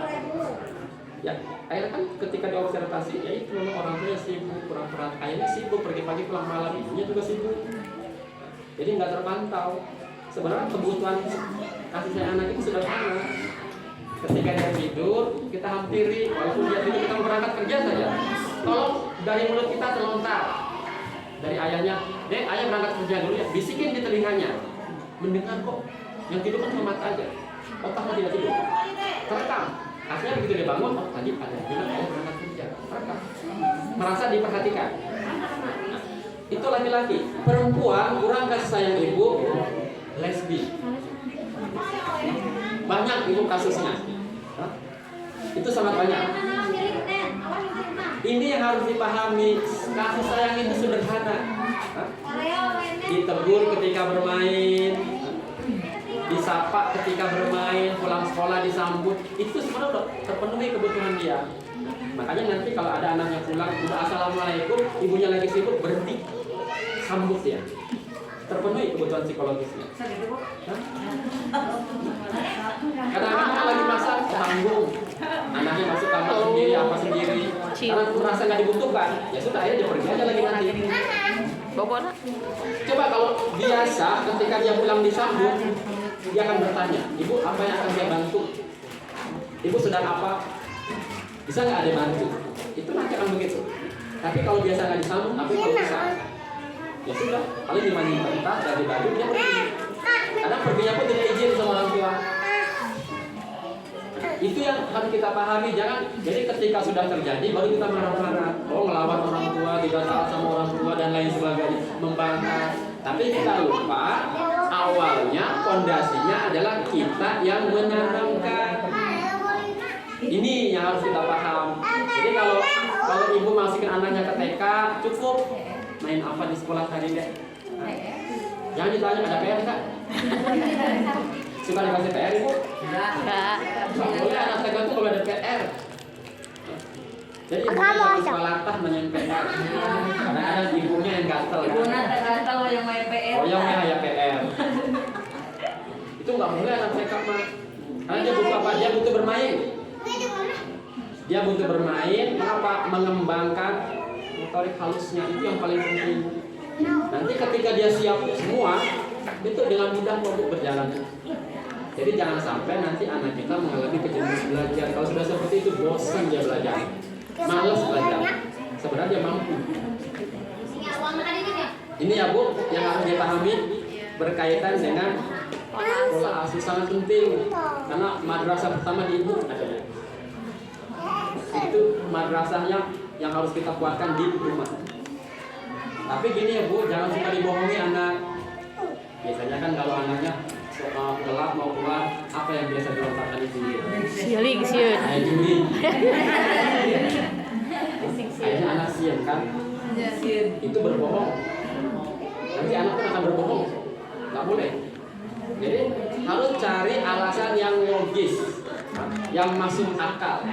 Ya, akhirnya kan ketika diobservasi, ya itu memang orang tuanya sibuk, kurang perhatian. Akhirnya sibuk, pergi pagi pulang malam, ibunya juga sibuk. Jadi nggak terpantau. Sebenarnya kebutuhan kasih sayang anak itu sederhana. Ketika dia tidur, kita hampiri, walaupun dia tidur kita berangkat kerja saja. Tolong dari mulut kita terlontar dari ayahnya, dek ayah berangkat kerja dulu ya, bisikin di telinganya. Mendengar kok, yang tidur kan cuma mata aja, otaknya tidak tidur. Terekam. Akhirnya begitu dia bangun, oh tadi ada yang bilang ayah berangkat kerja. Terekam. Merasa diperhatikan. Nah, itu laki-laki. Perempuan kurang kasih sayang ibu, lesbi. Banyak itu kasusnya. Hah? Itu sangat banyak. Ini yang harus dipahami. Kasih sayang itu sederhana. Hah? Ditegur ketika bermain, disapa ketika bermain, pulang sekolah disambut. Itu semua udah terpenuhi kebutuhan dia. Makanya nanti kalau ada anaknya pulang, udah assalamualaikum, ibunya lagi sibuk, berhenti, sambut ya. Terpenuhi kebutuhan psikologisnya. Kadang-kadang lagi masak, tanggung. Anaknya masuk kamar sendiri, apa sendiri. Karena merasa nggak dibutuhkan, ya sudah akhirnya dia pergi aja lagi nanti. Bogor. Coba kalau biasa ketika dia pulang disambut, dia akan bertanya, ibu apa yang akan dia bantu? Ibu sedang apa? Bisa nggak ada bantu? Itu nanti akan begitu. Tapi kalau biasa nggak disambut, apa yang bisa? Ya sudah, paling dimandiin bentar, ganti baju, dia pergi. Kadang perginya pun tidak izin sama orang tua. Itu yang harus kita pahami, jangan. Jadi ketika sudah terjadi, baru kita marah-marah. Oh, ngelawan orang tua, tidak taat sama orang tua dan lain sebagainya, membangkang. Tapi kita lupa, awalnya fondasinya adalah kita yang menanamkan. Ini yang harus kita paham. Jadi kalau ibu masukin anaknya ke TK, cukup main apa di sekolah tadi deh. Jangan ditanya ada PR enggak? Suka dikasih PR ibu? Enggak. Boleh anak TK itu kalau ada PR. Jadi ibunya yang sekolah tah nanyain PR. Karena ada ibunya yang gatel. Ibunya gatel yang main PR. Oh yang ya PR. Itu nggak boleh anak TK mah. Karena dia butuh apa? Dia butuh bermain. Dia butuh bermain. Mengapa? Mengembangkan motorik halusnya, itu yang paling penting. Nanti ketika dia siap semua, itu dengan mudah untuk berjalan. Jadi jangan sampai nanti anak kita mengalami kejenuhan belajar. Kalau sudah seperti itu, bosan dia belajar, malas belajar. Sebenarnya dia mampu. Ini ya Bu, yang harus dipahami berkaitan dengan pola asuh sangat penting. Karena madrasah pertama di ibu ada. Itu madrasahnya yang harus kita kuatkan di rumah. Tapi gini ya Bu, jangan suka dibohongi anak. Biasanya kan kalau anaknya gelap mau keluar, apa yang biasa dilontarkan ibunya? Sialing sieun. Ayah juri. Ayahnya anak sien kan? Itu berbohong. Nanti anak pun akan berbohong. Nggak boleh. Jadi harus cari alasan yang logis, yang masuk akal.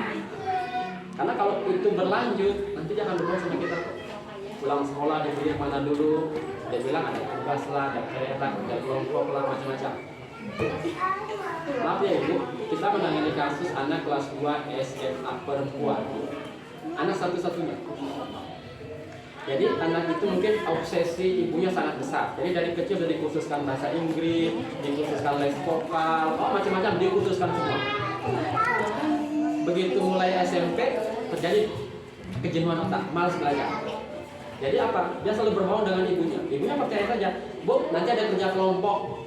Karena kalau itu berlanjut, nanti dia akan berbohong sama kita. Pulang sekolah dia pilih mana dulu, dia bilang ada tugas lah, ada PR lah, ada kelompok lah, macam-macam. Maaf ya ibu, kita menangani kasus anak kelas 2 SMA perempuan, anak satu-satunya. Jadi anak itu mungkin obsesi ibunya sangat besar. Jadi dari kecil sudah dikhususkan bahasa Inggris, dikhususkan les vokal, macam-macam dikhususkan semua. Begitu mulai SMP terjadi kejenuhan otak, malas belajar. Jadi apa? Dia selalu berbohong dengan ibunya. Ibunya percaya saja, Bu, nanti ada kerja kelompok.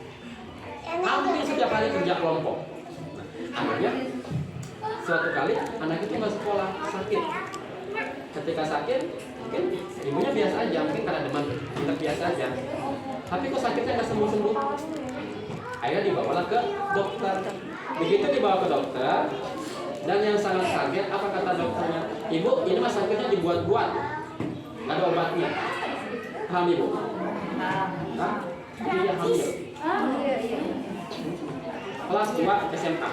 Hampir setiap hari kerja kelompok. Akhirnya suatu kali anak itu nggak sekolah, sakit. Ketika sakit, mungkin ibunya biasa aja, mungkin karena demam, tidak biasa aja. Tapi kok sakitnya nggak sembuh-sembuh. Akhirnya dibawalah ke dokter. Begitu dibawa ke dokter, dan yang sangat kaget, apa kata dokternya? Ibu, ini mas sakitnya dibuat-buat, nggak ada obatnya. Paham ibu? Hah? Dia hamil. Kelas 2 SMA.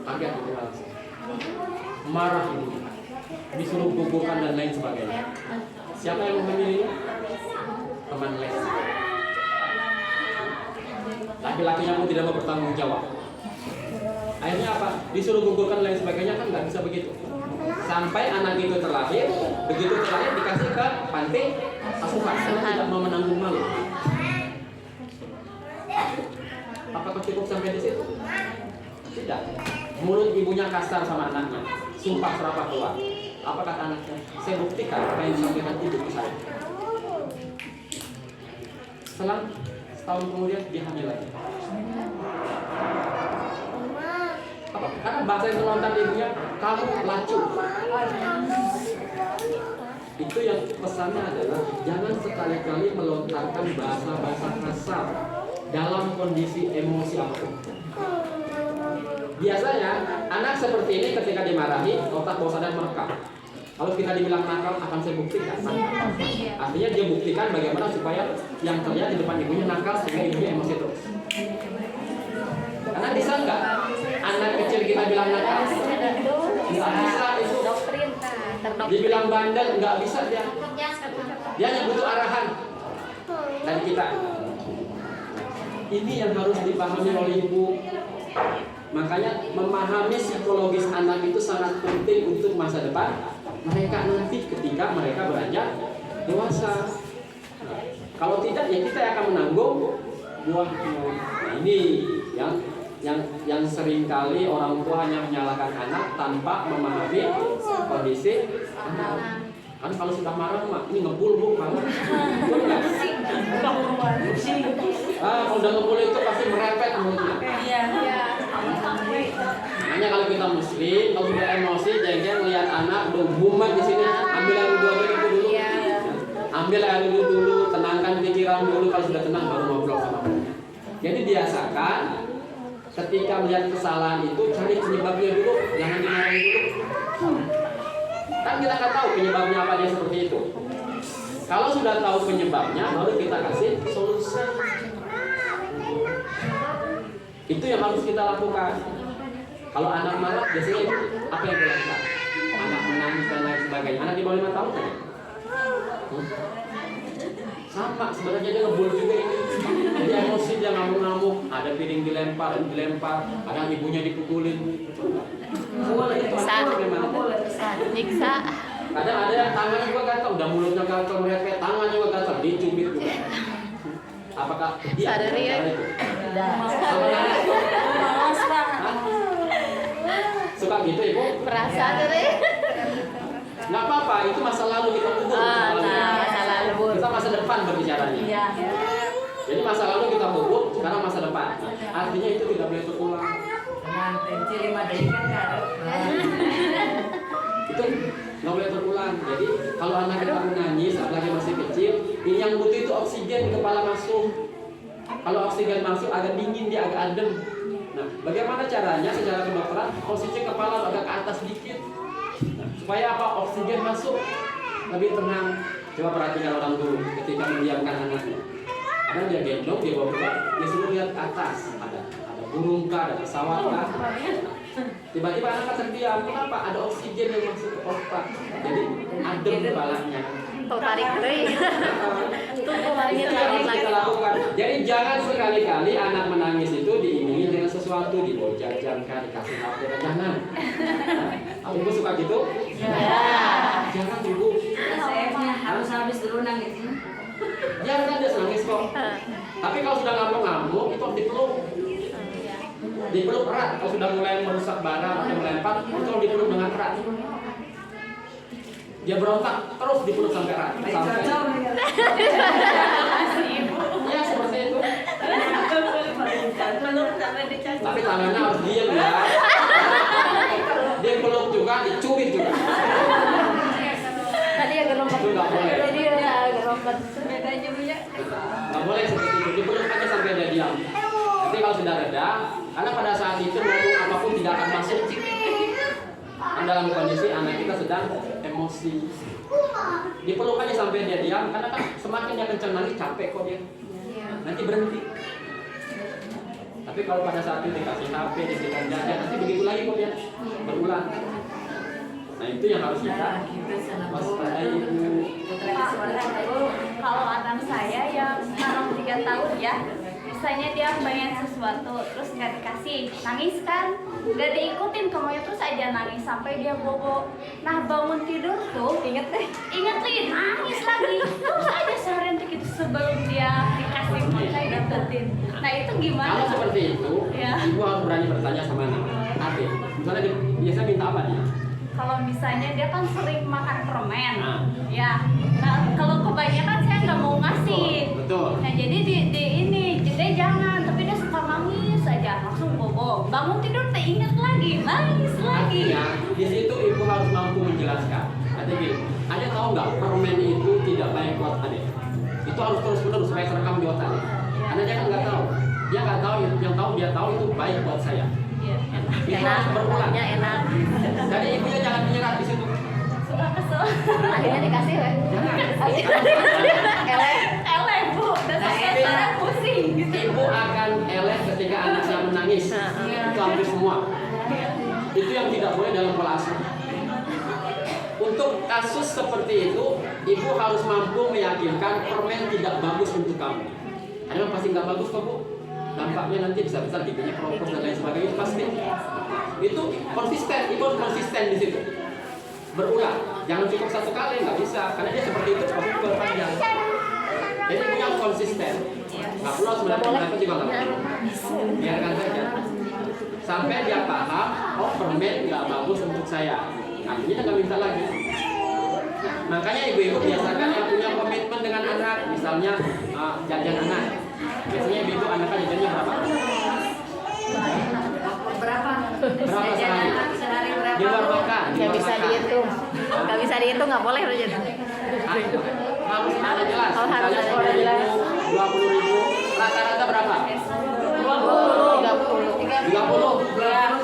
Kaget ibu langsung. Marah ibu. Disuruh gugurkan dan lain sebagainya. Siapa yang memilih? Teman les. Laki-lakinya pun tidak mau bertanggung jawab. Akhirnya apa? Disuruh gugurkan dan lain sebagainya, kan nggak bisa begitu. Sampai anak itu terlahir, begitu terlahir dikasih ke panti asuhan karena tidak mau menanggung malu. Apakah cukup sampai di situ? Tidak. Mulut ibunya kasar sama anaknya, sumpah serapah keluar. Apa kata anaknya? Saya buktikan apa yang disampaikan ibu ke saya. Selang setahun kemudian dia hamil lagi. Apa? Karena bahasa yang melontar ibunya, kamu lacu. Itu yang pesannya adalah jangan sekali-kali melontarkan bahasa-bahasa kasar dalam kondisi emosi apapun. Biasanya anak seperti ini ketika dimarahi otak bawah sadar merekam. Kalau kita dibilang nakal akan saya buktikan. Artinya dia buktikan bagaimana supaya yang terlihat di depan ibunya nakal sehingga ibunya emosi terus. Karena bisa nggak anak kecil kita bilang nakal? Nggak bisa itu. Dibilang bandel nggak bisa dia. Dia hanya butuh arahan dari kita. Ini yang harus dipahami oleh ibu. Makanya memahami psikologis anak itu sangat penting untuk masa depan mereka nanti ketika mereka beranjak dewasa. Kalau tidak ya kita akan menanggung buahnya. Nah, ini yang seringkali orang tua hanya menyalahkan anak tanpa memahami kondisi anak. Kan kalau sudah marah mah ini ngebul bu kalau kalau udah ngebul itu pasti merepet mulutnya. Makanya kalau kita muslim, kalau sudah emosi, jangan melihat anak bergumat di sini, ambil air wudhu dulu. Ambil air wudhu dulu, tenangkan pikiran dulu. Kalau sudah tenang baru ngobrol sama mereka. Jadi biasakan ketika melihat kesalahan itu cari penyebabnya dulu, jangan dimarahin dulu. Kan kita nggak tahu penyebabnya apa dia seperti itu. Kalau sudah tahu penyebabnya, baru kita kasih solusi. Itu yang harus kita lakukan. Kalau anak marah, biasanya apa yang dilakukan? Anak menangis dan lain sebagainya. Anak di bawah 5 tahun kan? Sama, sebenarnya dia ngebul juga ini. Jadi emosi dia ngamuk-ngamuk, ada piring dilempar, ada ibunya dipukulin. Nyiksa. Kadang ada yang tangannya juga gatal, udah mulutnya gatal, merepet, tangannya juga gatal, dicubit juga. Apakah dia Sadari ya? itu? Suka gitu ibu? Perasaan deh. Nggak apa-apa, itu masa lalu kita kubur. Masa lalu. Kita masa depan berbicaranya. Iya. Jadi masa lalu kita kubur, sekarang masa depan. Artinya itu tidak boleh terulang. Itu nggak boleh berulang. Jadi kalau anak kita menangis, apalagi masih kecil, ini yang butuh itu oksigen di kepala masuk. Kalau oksigen masuk agak dingin, dia agak adem. Nah, bagaimana caranya secara kedokteran? Posisi kepala agak ke atas sedikit. Nah, supaya apa? Oksigen masuk, lebih tenang. Coba perhatikan orang dulu ketika mendiamkan anaknya. Karena dia gendong, dia bawa pulang, dia suruh lihat ke atas. Ada burung kah, ada pesawat kah. Tiba-tiba anak terdiam, kenapa? Ada oksigen yang masuk ke otak. Jadi adem kepalanya. Tuh tarik deh. Tuh kemarinnya Itu yang harus kita lakukan. Jadi jangan sekali-kali anak menangis itu diiringi dengan sesuatu, dibawa jajan kan, dikasih HP, jangan. Ibu suka gitu? Jangan ibu. Saya harus habis dulu nangis. Jangan dia nangis kok. Tapi kalau sudah ngamuk-ngamuk itu harus dipeluk. Dipeluk erat. Kalau sudah mulai merusak barang atau melempar, itu harus dipeluk dengan erat. Dia berontak terus dipeluk sampai erat. Sampai. Ya seperti itu. Tapi tangannya harus diam ya. Dia peluk juga, dicubit juga. Tadi yang gerombat. Itu nggak boleh. Jadi ya gerombat. Beda jadinya. Nggak boleh seperti itu. Dipeluk aja sampai dia diam. Nanti kalau sudah reda, karena pada saat itu ngomong apapun tidak akan masuk. Dan dalam kondisi anak kita sedang emosi. Dipeluk aja sampai dia diam, karena kan semakin dia kencang nangis capek kok dia. Nanti berhenti. Tapi kalau pada saat itu dikasih HP, diberikan jajan, nanti begitu lagi kok dia berulang. Nah itu yang harus kita waspadai ibu. Kalau anak saya yang sekarang 3 tahun ya, misalnya dia pengen sesuatu terus nggak dikasih, nangis kan, nggak diikutin kemaunya terus aja nangis sampai dia bobo. Nah bangun tidur tuh inget nih nangis lagi terus aja seharian gitu sebelum dia dikasih makan dapetin. Nah itu gimana? Kalau seperti itu, Ya. ibu harus berani bertanya sama anak. Ade, misalnya dia biasa minta apa dia? Kalau misalnya dia kan sering makan permen, Nah. ya. Nah kalau kebanyakan saya nggak mau ngasih. Betul. Nah jadi di ini, jadi jangan. Tapi dia suka nangis aja, langsung bobo. Bangun tidur teh ingat lagi, nangis lagi. Artinya di situ ibu harus mampu menjelaskan. Ada gini, Ade tahu nggak permen itu tidak baik buat Ade. Itu harus terus-menerus supaya terekam di otak. Karena dia kan nggak tahu. Dia nggak tahu, yang tahu dia tahu itu baik buat saya. Iya, enak. Itu Enak, harus berulang. pokoknya enak. Jadi ibunya jangan menyerah di situ. Suka kesel. Akhirnya dikasih weh. Jangan. Eleh bu, dan saya pusing gitu. Ibu akan eleh ketika anaknya menangis. Itu hampir semua. Itu yang tidak boleh dalam pola asuh. Untuk kasus seperti itu, ibu harus mampu meyakinkan permen tidak bagus untuk kamu. Karena pasti nggak bagus kok bu. Dampaknya nanti bisa-bisa giginya keropos dan lain sebagainya itu pasti. Itu konsisten, ibu harus konsisten di situ. Berulang, jangan cukup satu kali, nggak bisa. Karena dia seperti itu pasti berpanjang. Jadi ibu yang konsisten. Nggak perlu sebenarnya juga nggak perlu. Biarkan saja. Sampai dia paham, oh permen nggak bagus untuk saya. Akhirnya dia nggak minta lagi. Makanya ibu-ibu biasakan yang punya komitmen dengan anak, misalnya jajan anak. Biasanya ibu anaknya jajannya berapa? Berapa? Berapa sehari? Sehari berapa? Di luar makan. di Nggak luar bisa makan. dihitung. Nggak bisa dihitung, nggak boleh Rajan. Harus ada jelas. Oh, harus Misalnya ada jelas. 20.000, rata-rata berapa? 20, 30.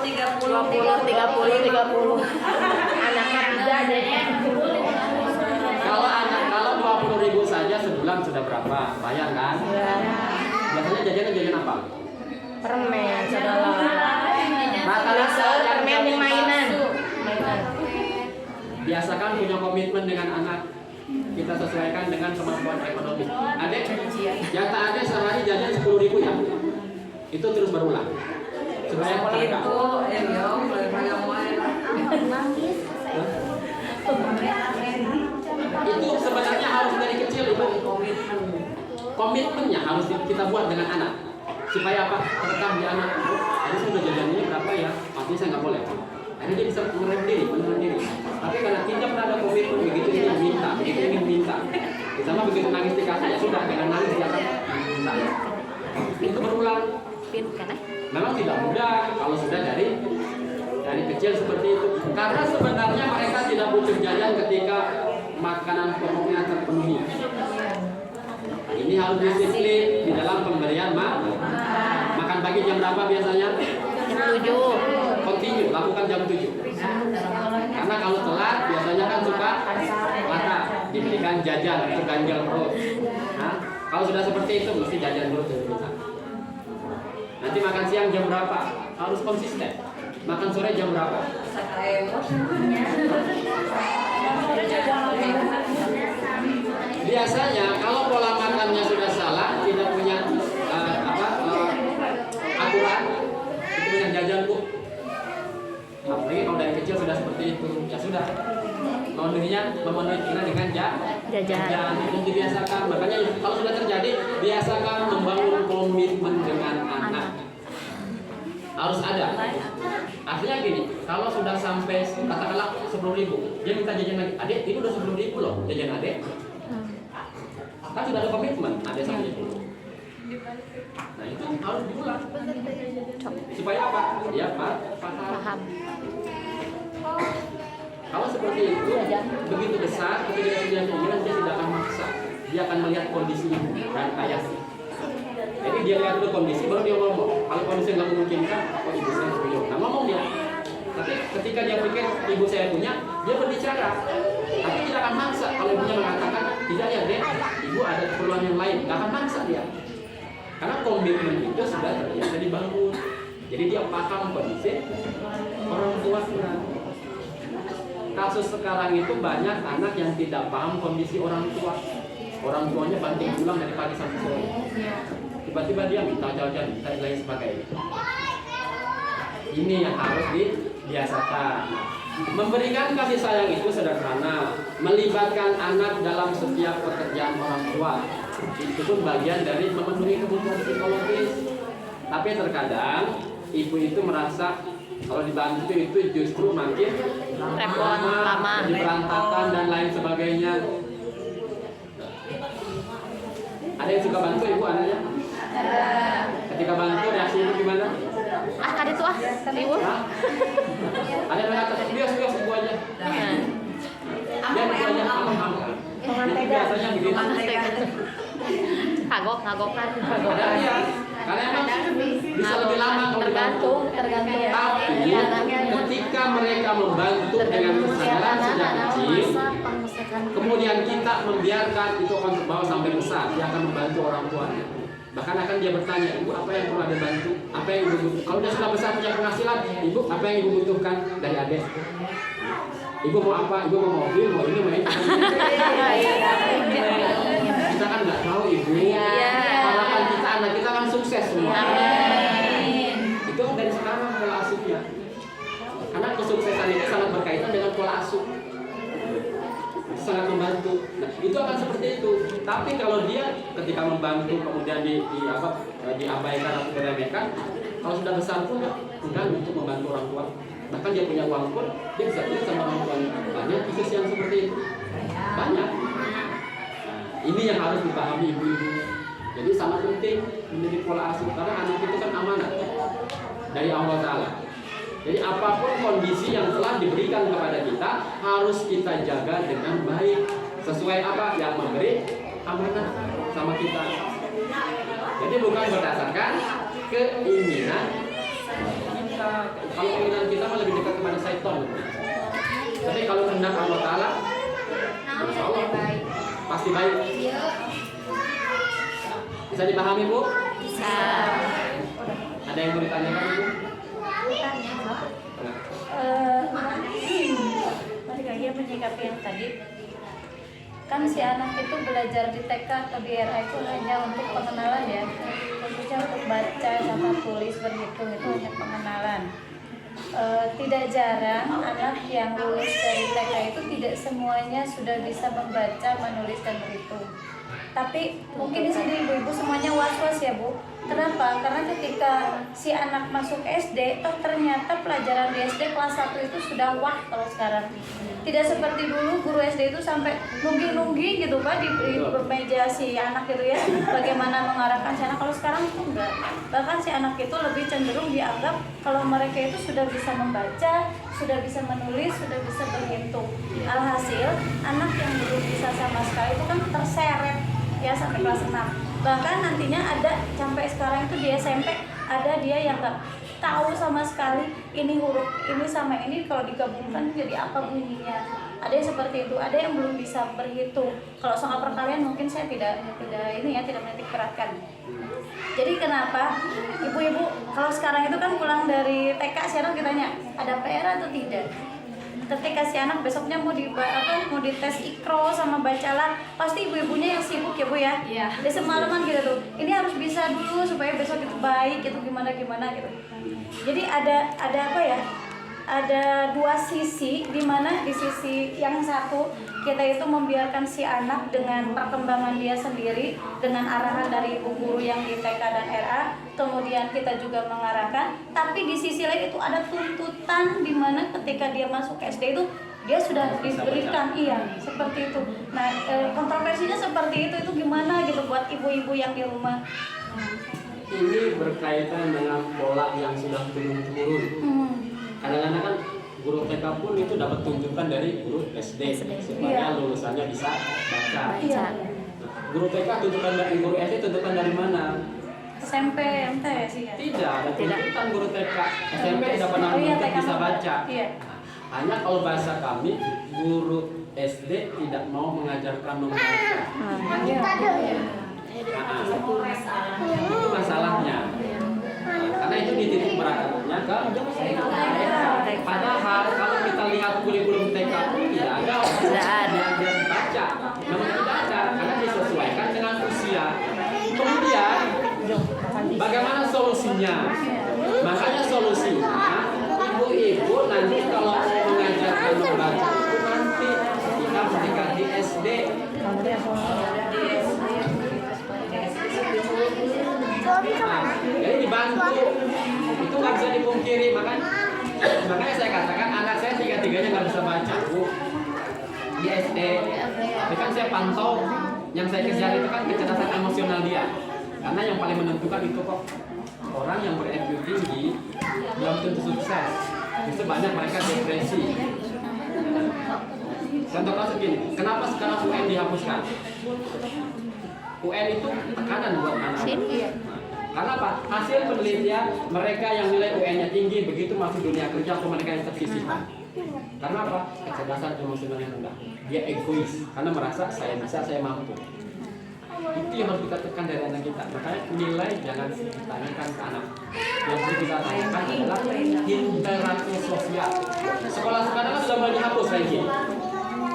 30. 30. Anaknya 3 adanya. Kalau 20.000 saja sebulan sudah berapa? Bayar kan? Biasanya jajan apa? Permen, segala. Rata-rata yang Permen di mainan. biasakan punya komitmen dengan anak. Kita sesuaikan dengan kemampuan ekonomi. Adek, yang tak ada sehari jajan 10.000 ya. Itu terus berulang. Supaya terdekat. Itu sebenarnya harus dari kecil ibu. Komitmennya harus kita buat dengan anak. Supaya apa? Terekam di anak. Jadi sudah jajannya berapa ya? Artinya saya nggak boleh. Akhirnya dia bisa menahan diri. Tapi karena tidak pernah ada komitmen, begitu ingin minta, sama begitu nangis dikasih ya sudah, dengan nangis dia akan minta. Itu berulang. Pin kan Memang tidak mudah kalau sudah dari Dari kecil seperti itu. Karena sebenarnya mereka tidak butuh jajan ketika makanan pokoknya terpenuhi. Ini harus disiplin di dalam pemberian makan pagi jam berapa biasanya? Jam 7. Continue, lakukan jam 7. Karena kalau telat biasanya kan suka mata diberikan jajan untuk ganjal perut. Nah, kalau sudah seperti itu mesti jajan dulu dari kita. Nanti makan siang jam berapa? Harus konsisten. Makan sore jam berapa? Biasanya kalau pola makannya sudah salah, tidak punya aturan, itu banyak jajan bu. Apalagi kalau dari kecil sudah seperti itu, ya sudah. Memenuhi kita dengan jajan. Itu dibiasakan. Makanya kalau sudah terjadi, biasakan membangun komitmen dengan anak. Harus ada. Artinya gini, kalau sudah sampai katakanlah 10.000, dia minta jajan lagi. Adik, ini udah 10.000 loh jajan adik. Kan sudah ada komitmen, adik sama ibu. Nah itu harus diulang. Supaya apa? Dia paham. Kalau seperti itu, begitu besar, ketika dia punya keinginan, dia tidak akan maksa. Dia akan melihat kondisi ibu dan ayah. Jadi dia lihat dulu kondisi, baru dia ngomong. Kalau kondisi nggak memungkinkan, apa ibu saya punya? Nah ngomong dia. Tapi ketika dia pikir ibu saya punya, dia berbicara. Tapi tidak akan maksa. Kalau ibunya mengatakan, tidak ya dek, ibu ada keperluan yang lain, nggak akan maksa dia. Karena komitmen itu sudah terbiasa dibangun. Jadi dia paham kondisi orang tuanya. Kasus sekarang itu banyak anak yang tidak paham kondisi orang tua. Orang tuanya banting pulang dari pagi sampai sore. Tiba-tiba dia minta jajan, minta lain sebagainya. Ini yang harus dibiasakan. Memberikan kasih sayang itu sederhana. Melibatkan anak dalam setiap pekerjaan orang tua. Itu pun bagian dari memenuhi kebutuhan psikologis. Tapi terkadang ibu itu merasa kalau dibantu itu justru makin lama, jadi berantakan dan lain sebagainya. Ada yang suka bantu ibu anaknya? Ketika bantu reaksi ibu gimana? Kali itu ibu. Ada yang mengatakan bias ibu aja. Dia ibu aja aman. Itu biasanya begitu. Kagok-kagokan. Ada dia. Karena emang bisa lebih lama kalau dibantu. Tergantung. Tapi ketika mereka membantu dengan kesadaran sejak kecil, kemudian kita membiarkan itu akan terbawa sampai besar, dia akan membantu orang tuanya. Bahkan akan dia bertanya, ibu apa yang perlu ada bantu? Apa yang ibu butuh? Kalau dia sudah besar punya penghasilan, ibu apa yang ibu butuhkan dari adik? Ibu mau apa? Ibu mau mobil, mau ini, mau ini. Kita kan nggak tahu ibu. Harapan kita anak kita kan sukses semua. Itu dari sekarang pola asuhnya. Karena kesuksesan itu sangat berkaitan dengan pola asuh. Itu sangat membantu. Nah, itu akan seperti itu. Tapi kalau dia ketika membantu kemudian diabaikan atau diremehkan, kalau sudah besar pun enggan untuk membantu orang tua. Bahkan dia punya uang pun dia bisa beli sama orang tuanya. Banyak kasus yang seperti itu. Banyak. Ini yang harus dipahami ibu-ibu. Jadi sangat penting menjadi pola asuh karena anak itu kan amanat dari Allah Ta'ala. Jadi apapun kondisi yang telah diberikan kepada kita harus kita jaga dengan baik sesuai apa yang memberi amanat sama kita. Jadi bukan berdasarkan keinginan kita. Kalau keinginan kita malah lebih dekat kepada syaitan. Tapi kalau kehendak Allah Ta'ala, insya Allah pasti baik. Bisa dipahami Bu? Bisa. Ada yang mau ditanyakan Bu? Balik lagi menyikapi yang tadi. Kan si anak itu belajar di TK atau di RA itu hanya untuk pengenalan ya, khususnya untuk baca sama tulis berhitung itu hanya pengenalan. Tidak jarang anak yang lulus dari TK itu tidak semuanya sudah bisa membaca, menulis dan berhitung. Tapi mungkin di sini ibu-ibu semuanya was-was ya Bu. Kenapa? Karena ketika si anak masuk SD, toh ternyata pelajaran di SD kelas 1 itu sudah wah kalau sekarang. Tidak seperti dulu guru SD itu sampai nunggi-nunggi gitu Pak di meja si anak gitu ya. Bagaimana mengarahkan si anak, kalau sekarang itu enggak. Bahkan si anak itu lebih cenderung dianggap kalau mereka itu sudah bisa membaca, sudah bisa menulis, sudah bisa berhitung. Alhasil anak yang belum bisa sama sekali itu kan terseret ya sampai kelas 6. Bahkan nantinya ada sampai sekarang itu di SMP ada dia yang nggak tahu sama sekali ini huruf ini sama ini kalau digabungkan jadi apa bunyinya. Ada yang seperti itu, ada yang belum bisa berhitung. Kalau soal perkalian mungkin saya tidak menitik beratkan. Jadi kenapa ibu-ibu kalau sekarang itu kan pulang dari TK sekarang ditanya ada PR atau tidak? Ketika si anak besoknya mau dites ikro sama bacalah, pasti ibu-ibunya yang sibuk ya Bu ya. Iya. Dia semalaman gitu tuh. Ini harus bisa dulu supaya besok itu baik gitu gimana gitu. Jadi ada apa ya? Ada dua sisi, di mana di sisi yang satu kita itu membiarkan si anak dengan perkembangan dia sendiri, dengan arahan dari ibu guru yang di TK dan RA, kemudian kita juga mengarahkan. Tapi di sisi lain itu ada tuntutan di mana ketika dia masuk SD itu dia sudah diberikan seperti itu. Nah kontroversinya seperti itu gimana gitu buat ibu-ibu yang di rumah. Ini berkaitan dengan pola yang sudah turun-temurun. Kadang-kadang kan guru TK pun itu dapat tuntutan dari guru SD supaya lulusannya bisa baca. Iya. Guru TK tuntutan dari guru SD tuntutan dari mana? SMP, MT ya sih ya? Tidak, ada tuntutan guru TK. SMP tidak pernah menuntut bisa baca. Iya. Hanya kalau bahasa kami, guru SD tidak mau mengajarkan membaca. Itu masalahnya. Karena itu dititik beratnya ke padahal kalau kita lihat kurikulum TK pun tidak ada belajar baca. Memang tidak ada karena disesuaikan dengan usia. Kemudian bagaimana solusinya? Makanya solusinya ibu-ibu nanti kalau mau mengajarkan membaca itu nanti kita mendekati SD. Jadi dibantu, itu nggak bisa dipungkiri, makanya saya katakan anak saya tiga-tiganya nggak bisa baca Bu di SD. Tapi kan saya pantau, yang saya kejar itu kan kecerdasan emosional dia, karena yang paling menentukan itu kok orang yang ber-IQ tinggi belum tentu sukses, justru banyak mereka depresi. Contoh kasus gini, kenapa sekarang UN dihapuskan? UN itu tekanan buat anak-anak. Karena apa? Hasil penelitian mereka yang nilai UN-nya tinggi begitu masuk dunia kerja mereka yang tersisihkan. Karena apa? Kecerdasan emosional yang rendah. Dia egois karena merasa saya bisa, saya mampu. Itu yang harus kita tekan dari anak kita. Makanya nilai jangan ditanyakan ke anak. Yang perlu kita tanyakan adalah interaksi sosial. Sekolah sekarang sudah mulai dihapus ranking.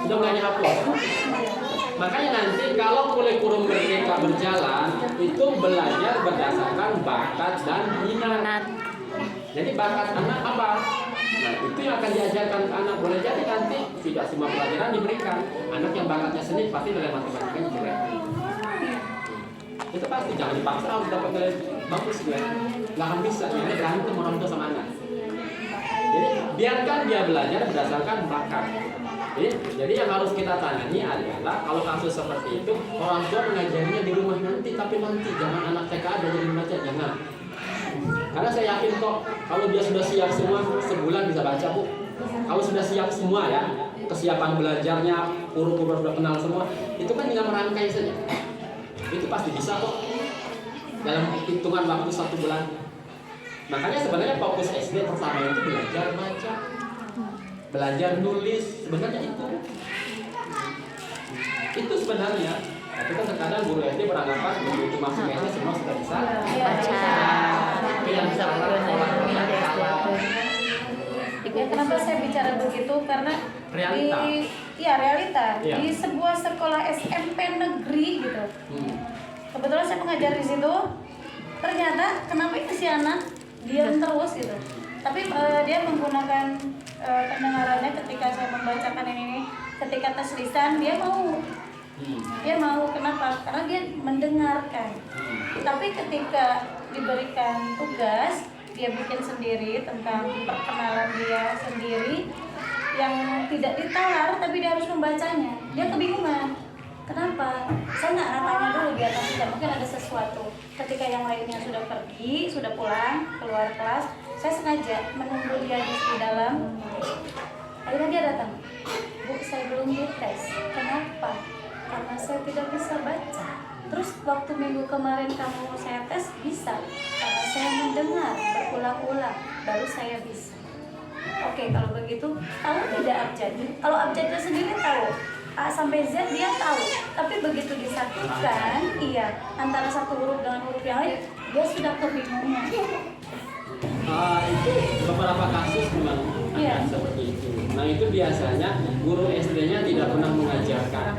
Sudah mulai dihapus. Makanya nanti kalau kurikulum Merdeka berjalan itu belajar berdasarkan bakat dan minat. Jadi bakat anak apa? Nah itu yang akan diajarkan ke anak. Boleh jadi nanti tidak semua pelajaran diberikan. Anak yang bakatnya seni pasti nilai matematikanya jelek. Itu pasti jangan dipaksa harus dapat nilai bagus gue. Nggak akan bisa. Ini berantem orang tua sama anak. Jadi biarkan dia belajar berdasarkan bakat. Jadi yang harus kita tangani adalah kalau kasus seperti itu orang tua mengajarinya di rumah nanti, tapi nanti jangan anak TK belajar baca, jangan. Karena saya yakin kok kalau dia sudah siap semua sebulan bisa baca Bu. Kalau sudah siap semua ya, kesiapan belajarnya, huruf-huruf sudah kenal semua, itu kan tinggal merangkai saja. Itu pasti bisa kok dalam hitungan waktu 1 bulan. Makanya sebenarnya fokus SD pertama itu belajar baca, belajar nulis, sebenarnya itu sebenarnya. Tapi kan terkadang guru SD beranggapan begitu masuk SD semua sudah bisa baca. Tapi yang bisa Ya, kenapa saya bicara begitu? Karena realita. Di sebuah sekolah SMP negeri gitu. Kebetulan saya mengajar di situ. Ternyata kenapa itu si anak diam terus gitu. Tapi dia menggunakan pendengarannya ketika saya membacakan ini. Ketika tes lisan dia mau. Dia mau, kenapa? Karena dia mendengarkan. Tapi ketika diberikan tugas, dia bikin sendiri tentang perkenalan dia sendiri yang tidak ditalar, tapi dia harus membacanya. Dia kebingungan. Kenapa? Saya nggak tanya dulu di atas, tidak mungkin ada sesuatu. Ketika yang lainnya sudah pergi, sudah pulang, keluar kelas, saya sengaja menunggu dia di dalam. Akhirnya dia datang. Bu, saya belum dites. Kenapa? Karena saya tidak bisa baca. Terus waktu minggu kemarin kamu saya tes bisa, karena saya mendengar berulang-ulang, baru saya bisa. Oke, kalau begitu tahu tidak abjad? Kalau abjadnya sendiri tahu, A sampai Z dia tahu, tapi begitu disatukan, iya, antara satu huruf dengan huruf yang lain, dia sudah kebingungan. Itu beberapa kasus memang Iya. ada seperti itu. Nah itu biasanya guru SD-nya tidak pernah mengajarkan.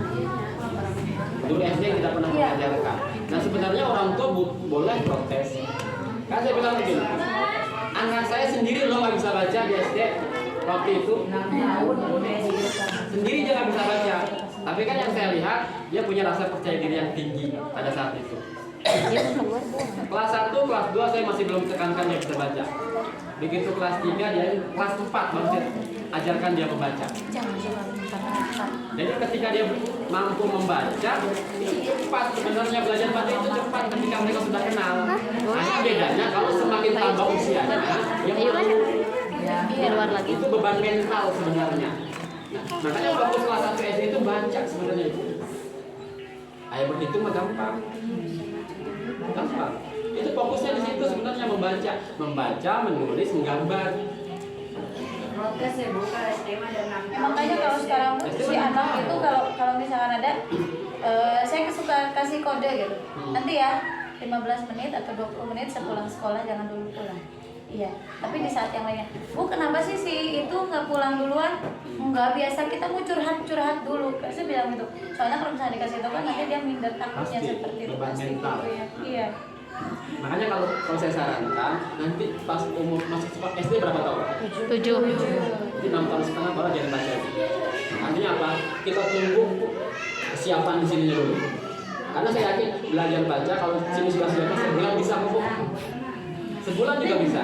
Guru SD tidak pernah Iya. mengajarkan. Nah sebenarnya orang tua boleh protes. Kan saya bilang begini, anak saya sendiri loh nggak bisa baca di SD waktu itu. 6 tahun udah Sendiri dia nggak bisa baca. Tapi kan yang saya lihat dia punya rasa percaya diri yang tinggi pada saat itu. Kelas 1, kelas 2 saya masih belum tekankan dia bisa baca. Begitu kelas 3, dia kelas 4 baru saya ajarkan dia membaca. Jadi ketika dia mampu membaca, itu cepat sebenarnya, belajar baca itu cepat ketika mereka sudah kenal. Hanya bedanya kalau semakin tambah usianya, yang malu Di luar lagi. itu beban mental sebenarnya. Makanya fokus kelas 1 SD itu baca sebenarnya itu. Ayah berhitung mah gampang. Gampang. Itu fokusnya di situ sebenarnya, membaca, menulis, menggambar. protes ya Bu, kalau SD mah ada 6 tahun. Makanya kalau sekarang si anak itu kalau misalkan ada, saya suka kasih kode gitu. Nanti ya 15 menit atau 20 menit sepulang sekolah jangan dulu pulang. Iya, tapi di saat yang lainnya, Bu kenapa sih si itu nggak pulang duluan? Nggak, biasa kita mau curhat dulu. Saya bilang gitu. Soalnya kalau misalnya dikasih tahu kan nanti dia minder, takutnya Pasti, seperti itu beban pasti mental. gitu ya. Iya. Makanya kalau saya sarankan nanti pas umur masuk sekolah SD berapa tahun? 7. Jadi 6 tahun setengah baru jadi baca. Artinya apa? Kita tunggu kesiapan di sini dulu. Karena saya yakin belajar baca kalau sini sudah siap sebulan bisa kok. Sebulan juga bisa.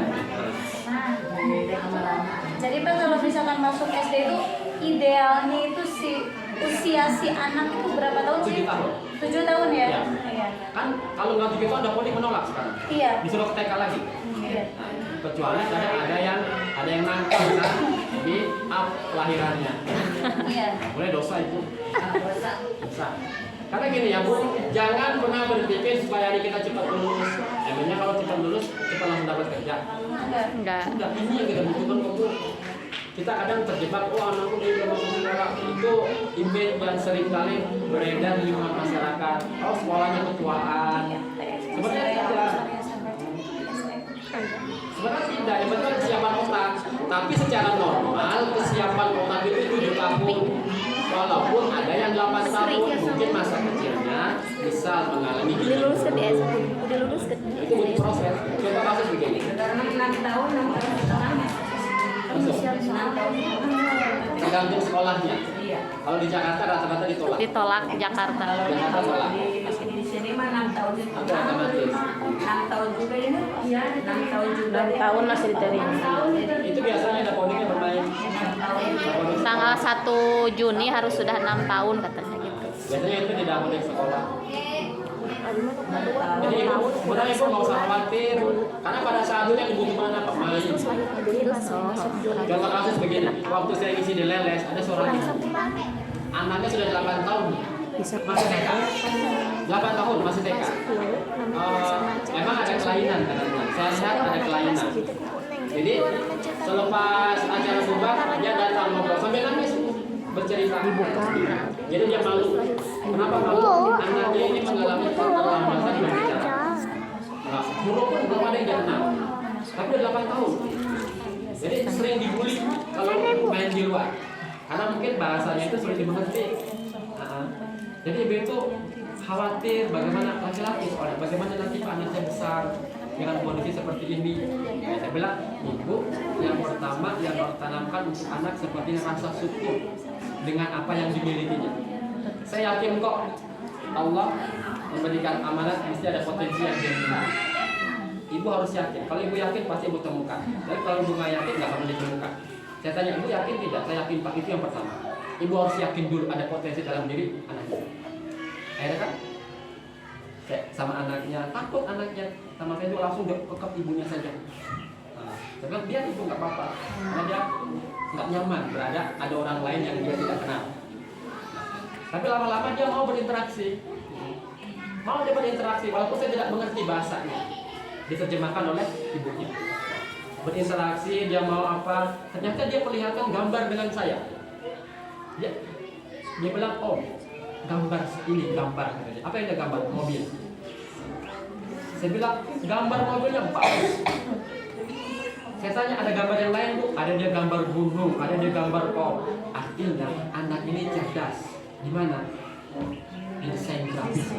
Jadi Pak kalau misalkan masuk SD itu idealnya itu usia si anak itu berapa tahun sih? 7 tahun. 7 tahun ya? Iya. Iya. Kan kalau nggak begitu ada poli menolak sekarang. Iya. Disuruh ke TK lagi. Iya. Nah, kecuali ada yang nangkep kan di up kelahirannya. Iya. Boleh dosa itu. Dosa. Karena gini ya Bu, jangan pernah berpikir supaya adik kita cepat lulus. Emangnya kalau cepat lulus, cepat langsung dapat kerja. Enggak. Sudah, ini yang kita butuhkan kok Bu. Kita kadang terjebak, oh anakku dia udah masuk sekolah. Itu image yang sering kali beredar di lingkungan masyarakat. Oh sekolahnya ketuaan. Sebenarnya tidak. Sebenarnya tidak, yang penting kesiapan otak. Tapi secara normal, kesiapan otak itu 7 tahun. Walaupun ada yang 8 tahun, mungkin masa kecilnya bisa mengalami Udah lulus ke DS. Udah lulus ke itu butuh proses. Contoh kasus begini. Sekarang 6 tahun, 6 tahun setengah. Masuk. 6 tahun. Tergantung sekolahnya. Iya. Kalau di Jakarta rata-rata ditolak. Ditolak Jakarta. Jakarta tolak. Di sini mah 6 tahun. Itu otomatis. 6 tahun juga ya. Iya, 6 tahun juga. 6 tahun masih diterima. Itu biasanya ada codingnya bermain. 6 tahun. Tanggal 1 Juni harus sudah 6 tahun katanya gitu. Biasanya itu tidak boleh sekolah. Jadi ibu, sebenarnya ibu nggak usah khawatir, karena pada saat itu yang dibutuhkan apa? Main. Contoh kasus begini, waktu saya isi di Leles, ada seorang ibu, anaknya sudah 8 tahun, masih TK. 8 tahun masih TK. Memang ada kelainan katanya. Saya lihat ada kelainan. Jadi selepas acara bubar, dia datang ngobrol sambil nangis, bercerita. Jadi dia malu. Kenapa malu? Anaknya ini mengalami keterlambatan berbicara. Nah, huruf pun belum ada yang dia kenal. Tapi udah 8 tahun. Jadi sering dibully kalau main di luar. Karena mungkin bahasanya itu sulit dimengerti. Jadi ibu itu khawatir bagaimana laki-laki, soalnya bagaimana nanti anaknya besar dengan kondisi seperti ini. Saya bilang, ibu yang pertama yang harus tanamkan untuk anak seperti rasa syukur dengan apa yang dimilikinya. Saya saya yakin kok Allah memberikan amanat mesti ada potensi yang dimiliki. Ibu harus yakin. Kalau ibu yakin pasti ibu temukan. Tapi kalau ibu nggak yakin nggak akan ditemukan. Saya tanya ibu yakin tidak? Saya yakin Pak, itu yang pertama. Ibu harus yakin dulu ada potensi dalam diri anaknya. Akhirnya kan sama anaknya, takut anaknya sama saya itu langsung dekap ibunya saja. Sebab dia itu nggak apa-apa, karena dia nggak nyaman berada ada orang lain yang dia tidak kenal. Tapi lama-lama dia mau berinteraksi, walaupun saya tidak mengerti bahasanya, diterjemahkan oleh ibunya. Berinteraksi, dia mau apa? Ternyata dia perlihatkan gambar dengan saya. Dia bilang, oh, gambar ini gambar. Apa yang dia gambar? Mobil. Saya bilang, gambar mobilnya bagus. Saya tanya, ada gambar yang lain bu? Ada dia gambar gunung, ada dia gambar pop. Artinya anak ini cerdas. Gimana? Desain grafis.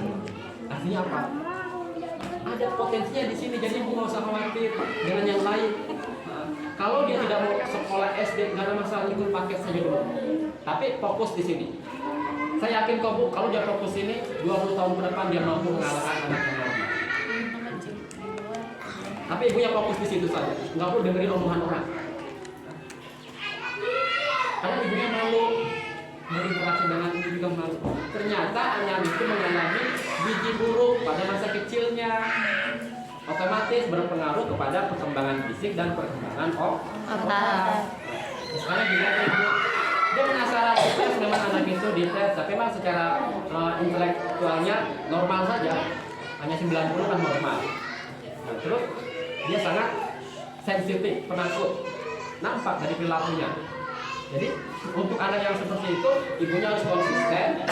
Artinya apa? Ada potensinya di sini, jadi ibu nggak usah khawatir dengan yang lain. Kalau dia tidak mau sekolah SD, nggak ada masalah, ikut paket saja dulu. Tapi fokus di sini. Saya yakin kok bu, kalau dia fokus ini, 20 tahun ke depan dia mampu mengalahkan anak yang normal. Tapi ibunya fokus di situ saja, nggak perlu dengerin omongan orang. Karena ibunya malu berinteraksi dengan ibu juga malu. Ternyata anak itu mengalami biji buruk pada masa kecilnya, otomatis berpengaruh kepada perkembangan fisik dan perkembangan otak. Sekarang dilihat ibu, dia penasaran tes memang anak itu dites, tapi memang secara intelektualnya normal saja, hanya 90 kan normal. Nah, terus dia sangat sensitif, penakut, nampak dari perilakunya. Jadi untuk anak yang seperti itu, ibunya harus konsisten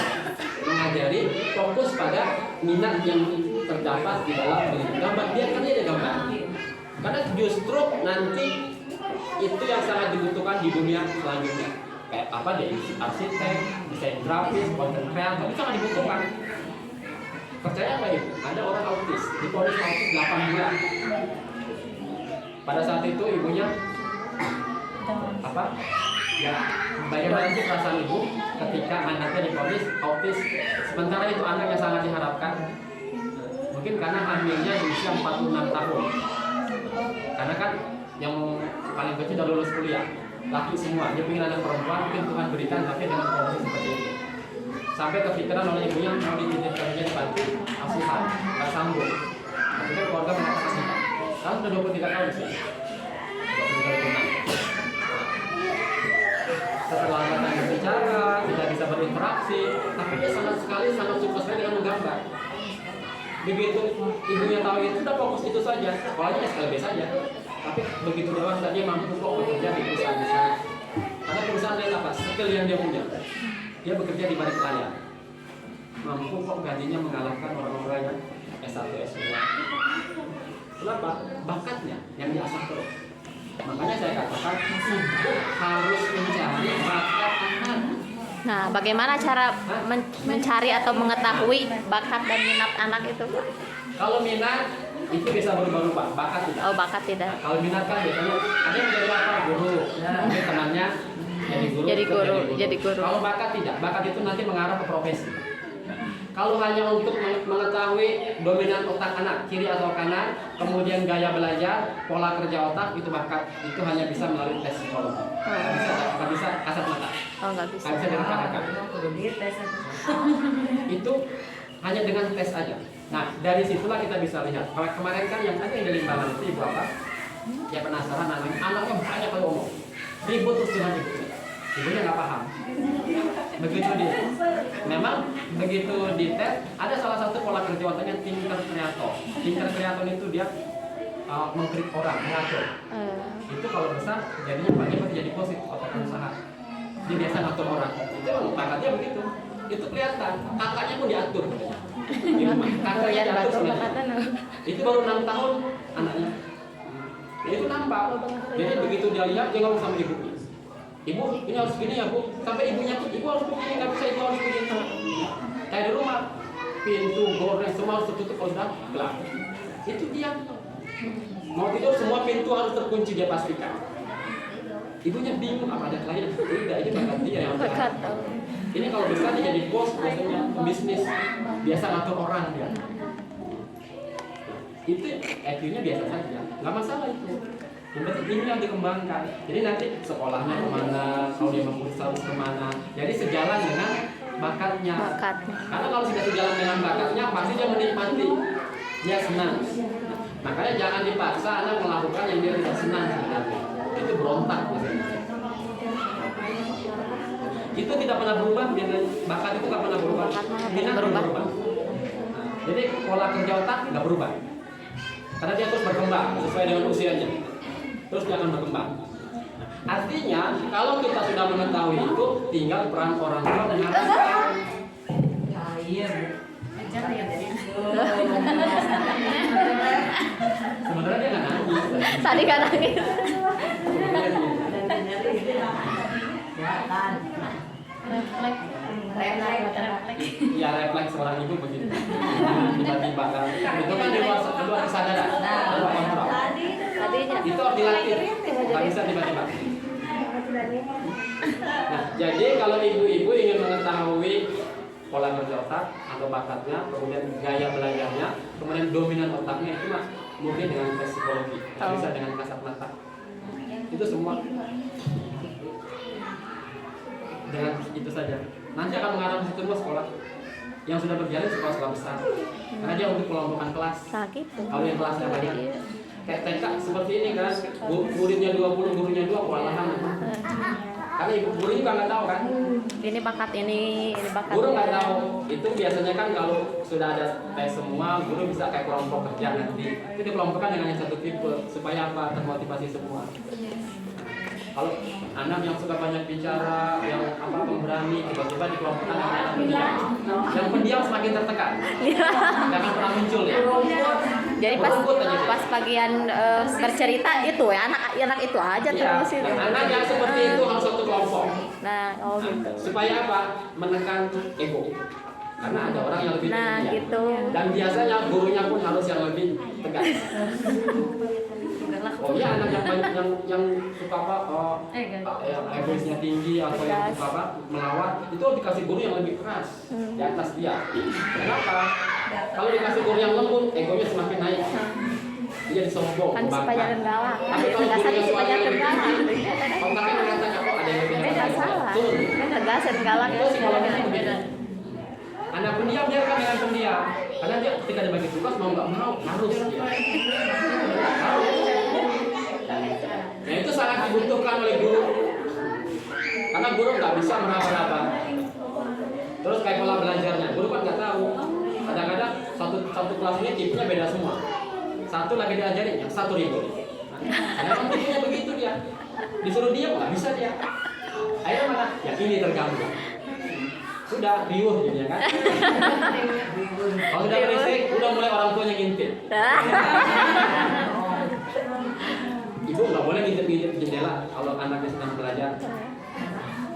mengajari, fokus pada minat yang terdapat di dalam gambar. Biarkan dia gambar, karena justru nanti itu yang sangat dibutuhkan di dunia selanjutnya. Kayak apa deh, arsitek, desain grafis, konten kreator, itu sangat dibutuhkan. Percaya nggak ibu? Ada orang autis, diponis autis 8 bulan. Pada saat itu ibunya apa? Ya, bagaimana sih perasaan ibu ketika anaknya diponis autis? Sementara itu anak yang sangat diharapkan. Mungkin karena hamilnya di usia 46 tahun. Karena kan yang paling kecil udah lulus kuliah, laki semua. Dia pengen anak perempuan, mungkin Tuhan berikan, tapi dengan kondisi seperti itu. Sampai kepikiran oleh ibunya mau dititipkan di panti asuhan, nggak sanggup. Tapi kan keluarga mengatakan tidak. Sekarang sudah 23 tahun sih. 23 tahun. Setelah banyak berbicara, tidak bisa berinteraksi, tapi dia sangat suka sekali dengan menggambar. Begitu ibunya tahu itu, sudah fokus itu saja, sekolahnya SLB saja. Tapi begitu dewasa dia mampu kok bekerja di perusahaan besar. Karena perusahaan lihat apa? Skill yang dia punya. Dia bekerja di balik layar. Mampu kok gajinya mengalahkan orang-orang yang S1, S2. Kenapa? Bakatnya yang diasah terus. Makanya saya katakan ibu harus mencari bakat anak. Nah, bagaimana cara mencari atau mengetahui bakat dan minat anak itu? Kalau minat itu bisa berubah-ubah, bakat tidak. Oh, bakat tidak. Nah, kalau minat kan biasanya ada yang menjadi apa? Guru. Jadi temannya jadi guru. Kalau bakat tidak, bakat itu nanti mengarah ke profesi. Kalau hanya untuk mengetahui dominan otak anak, kiri atau kanan, kemudian gaya belajar, pola kerja otak, itu bakat. Itu hanya bisa melalui tes psikologi. Nggak bisa kasat mata. Oh, nggak bisa. Nggak bisa direka-reka. Itu hanya dengan tes aja. Nah, dari situlah kita bisa lihat. Kalau kemarin kan yang ada yang di Limbangan itu ibu apa? Ya penasaran anaknya banyak kali ngomong. Ribut terus dengan ibunya. Ibunya nggak paham. Memang begitu dites, ada salah satu pola kerja otaknya thinker kreator. Thinker kreator itu dia mengkritik orang, mengatur. Itu kalau besar jadinya bagaimana jadi positif otak usaha. Dia biasa ngatur orang. Itu memang bakatnya begitu. Itu kelihatan. Kakaknya pun diatur. Kakaknya diatur sebenarnya. Itu baru 6 tahun anaknya. Itu nampak. Jadi begitu dia lihat, dia ngomong sama ibunya. Ibu, ini harus gini ya bu. Sampai ibunya tuh, ibu harus begini, nggak bisa ibu harus begini. Kayak di rumah, pintu, gorden, semua harus tertutup kalau sudah gelap. Itu dia. Mau tidur semua pintu harus terkunci, dia pastikan. Ibunya bingung apa ada klien. Tidak, ini bakat dia yang Bakat. ini kalau besar dia jadi bos biasanya. pembisnis, biasa ngatur orang dia. Itu IQ-nya biasa saja, nggak masalah itu. Yang penting ini yang dikembangkan. Jadi nanti sekolahnya kemana, kalau dia mampu harus kemana. Jadi sejalan dengan bakatnya. Karena kalau sudah sejalan dengan bakatnya, pasti dia menikmati, dia senang. Makanya jangan dipaksa anak melakukan yang dia tidak senang sebenarnya. Itu berontak biasanya. Itu tidak pernah berubah, bakat itu tidak pernah berubah. Minat berubah. Nah, jadi pola kerja otak nggak berubah. Karena dia terus berkembang sesuai dengan usianya. Terus dia akan berkembang. Artinya, kalau kita sudah mengetahui itu, tinggal peran orang tua mengarahkan. Iya, Bu. Sementara dia nggak nangis. Tadi kan nangis. Ya refleks orang ibu begitu. Tiba-tiba kan. Itu kan di luar kesadaran. Luar kontrol. Itu harus dilatih. Nggak bisa tiba-tiba. Nah, jadi kalau ibu-ibu ingin mengetahui pola kerja otak atau bakatnya, kemudian gaya belajarnya, kemudian dominan otaknya itu mas mungkin dengan tes psikologi, nggak bisa dengan kasat mata. Itu semua dengan itu saja. Nanti akan mengarah ke situ semua sekolah yang sudah berjalan sekolah-sekolah besar. Karena dia untuk kelompokan kelas. Nah, gitu. Kalau yang kelasnya banyak, kayak TK seperti ini kan, muridnya 20, gurunya 2, kewalahan. Karena ibu guru juga nggak tahu kan. Ini bakat ini bakat. Guru nggak tahu. Itu biasanya kan kalau sudah ada tes semua, guru bisa kayak kelompok kerja nanti. Itu dikelompokkan dengan yang satu tipe supaya apa? Termotivasi semua. Kalau anak yang suka banyak bicara, yang pemberani, tiba-tiba dikelompokkan dengan anak pendiam. Yang pendiam semakin tertekan. Nggak akan pernah muncul ya. Jadi pas bagian bercerita itu ya anak itu aja terus itu. Anak yang seperti itu harus satu kelompok. Nah, gitu. Supaya apa? Menekan ego. Karena ada orang yang lebih tinggi. Gitu. Dan biasanya gurunya pun harus yang lebih tegas. Oh iya, anak yang suka egoisnya tinggi atau yang suka melawan, itu dikasih guru yang lebih keras di atas dia. Kenapa? Kalau dikasih guru yang lembut, egonya semakin naik. Dia disombong. Kan pelajaran galak. Tapi kalau gurunya suaranya lebih tinggi, kontaknya mengatakan kok ada yang lebih Beda salah. Kan tegas dan galak itu psikologinya berbeda. Anak pendiam dia kan dengan pendiam, karena dia ketika dibagi tugas mau nggak mau harus dia. Harus. Nah itu sangat dibutuhkan oleh guru, karena guru nggak bisa meraba-raba. Terus kayak pola belajarnya, guru kan nggak tahu. Kadang-kadang satu kelas ini tipenya beda semua. Satu lagi diajarin, yang satu ribut. Nah, memang tipenya begitu dia. Disuruh diam nggak bisa dia. Akhirnya mana? Ya ini terganggu. Sudah riuh jadinya kan. Kalau sudah berisik, udah mulai orang tuanya ngintip. Ibu nggak boleh ngintip-ngintip jendela kalau anaknya sedang belajar.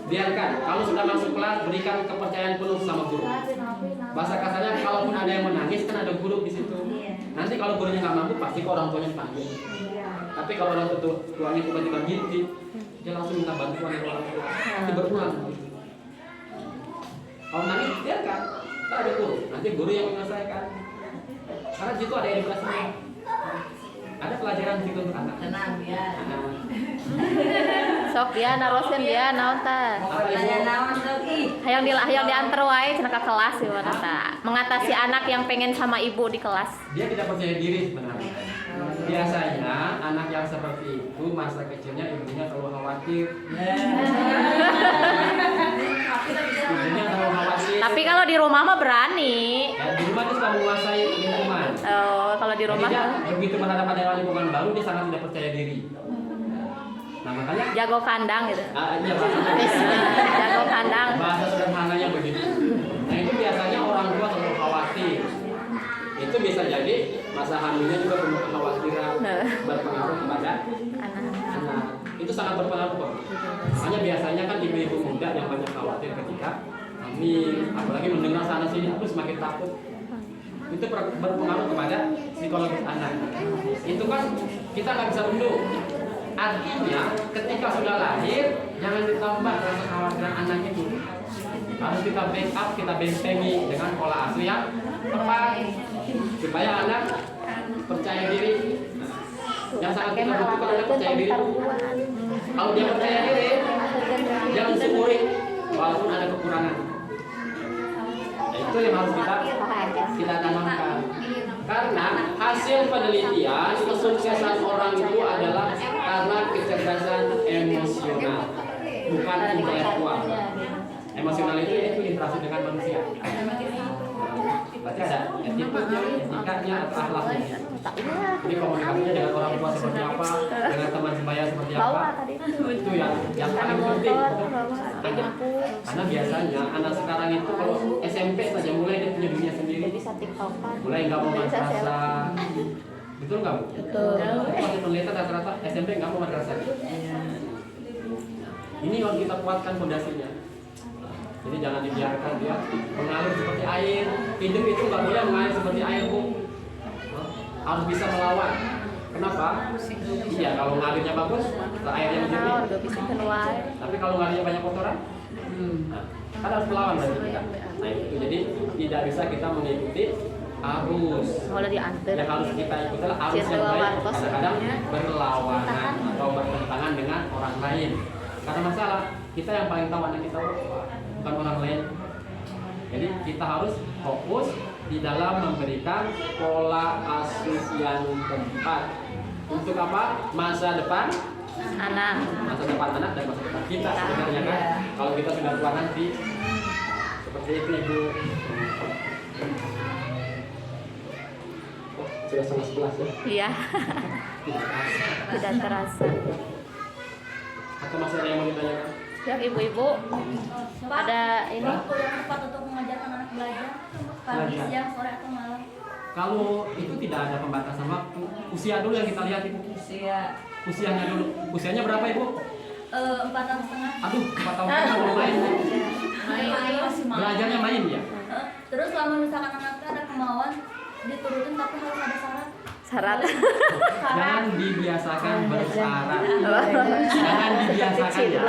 Biarkan, kalau sudah masuk kelas berikan kepercayaan penuh sama guru. Bahasa kasarnya, kalaupun ada yang menangis kan ada guru di situ. Nanti kalau gurunya nggak mampu pasti ke orang tuanya dipanggil. Tapi kalau orang tuanya tiba-tiba ngintip, dia langsung minta bantuan dari orang tua. Nanti berulang. Kalau nangis biarkan, kan ada guru. Nanti guru yang menyelesaikan. Karena di situ ada edukasinya. Ada pelajaran di situ untuk anak. Tenang ya. Sok dia narosin dia naon tah. Tanya naon sok ih. Hayang diantar wae cenah ka kelas ieu tah. Mengatasi anak yang pengen sama ibu di kelas. Dia tidak percaya diri sebenarnya. Biasanya anak yang seperti itu masa kecilnya ibunya terlalu khawatir. Ibunya terlalu khawatir. Tapi kalau di rumah mah berani. Ya, di rumah dia sudah menguasai lingkungan. Oh, kalau di rumah Jadi dia begitu berhadapan dengan lingkungan baru dia sangat tidak percaya diri. Nah makanya jago kandang gitu. iya bahasanya Jago kandang. bahasa sederhananya begitu. Nah itu biasanya orang tua terlalu khawatir. Itu bisa jadi masa hamilnya juga penuh kekhawatiran berpengaruh kepada anak. Itu sangat berpengaruh kok. Hanya biasanya kan ibu-ibu muda yang banyak khawatir ketika hamil, apalagi mendengar sana sini, aku semakin takut. Itu berpengaruh kepada psikologis anak. Itu kan kita nggak bisa unduh. Artinya ketika sudah lahir jangan ditambah rasa kekhawatiran anak itu. Harus kita backup, kita bentengi dengan pola asuh yang tepat supaya anak percaya diri. Yang sangat kita butuhkan adalah percaya diri. Kalau dia percaya diri, jangan syukuri walaupun ada kekurangan. Nah, itu yang harus kita tanamkan. Karena hasil penelitian kesuksesan orang itu adalah karena kecerdasan emosional, bukan intelektual. Emosional itu interaksi dengan manusia. Berarti ada attitude-nya, etikanya, atau akhlaknya. Jadi komunikasinya dengan orang tua seperti apa, dengan teman sebaya seperti apa, itu yang paling penting. Karena biasanya anak sekarang itu kalau SMP saja mulai dia punya dunia sendiri, mulai nggak mau madrasah. Betul nggak Bu? Betul. Kalau penelitian rata-rata SMP nggak mau madrasah. Ini yang kita kuatkan fondasinya. Jadi jangan dibiarkan dia mengalir seperti air. Hidup itu nggak boleh mengalir seperti air, Bu. Harus bisa melawan. Kenapa? Iya, kalau ngalirnya bagus, airnya jernih. Tapi kalau ngalirnya banyak kotoran, kan harus melawan berarti kita. Nah itu jadi tidak bisa kita mengikuti arus. Yang harus kita ikuti adalah arus yang baik. Kadang-kadang berlawanan atau bertentangan dengan orang lain. Karena masalah kita yang paling tahu anak kita, bukan orang lain. Jadi kita harus fokus di dalam memberikan pola asuh yang tepat. Untuk apa? Masa depan anak. Masa depan anak dan masa depan kita sebenarnya kan. Kalau kita sudah tua nanti seperti itu Ibu. Sudah 11:30 ya? Iya. Tidak terasa. Atau masih ada yang mau ditanyakan? Ya ibu-ibu, ada ini. Waktu yang tepat untuk mengajarkan anak belajar, pagi, siang, sore atau malam. Kalau itu tidak ada pembatasan waktu, usia dulu yang kita lihat Ibu. Usianya dulu. Usianya berapa Ibu? 4 tahun setengah. Aduh, 4 tahun kan belum main. Main masih main. Belajarnya main ya? Terus kalau misalkan anaknya ada kemauan diturutin tapi harus ada syarat. Syarat. Jangan dibiasakan bersyarat. Jangan dibiasakan ya.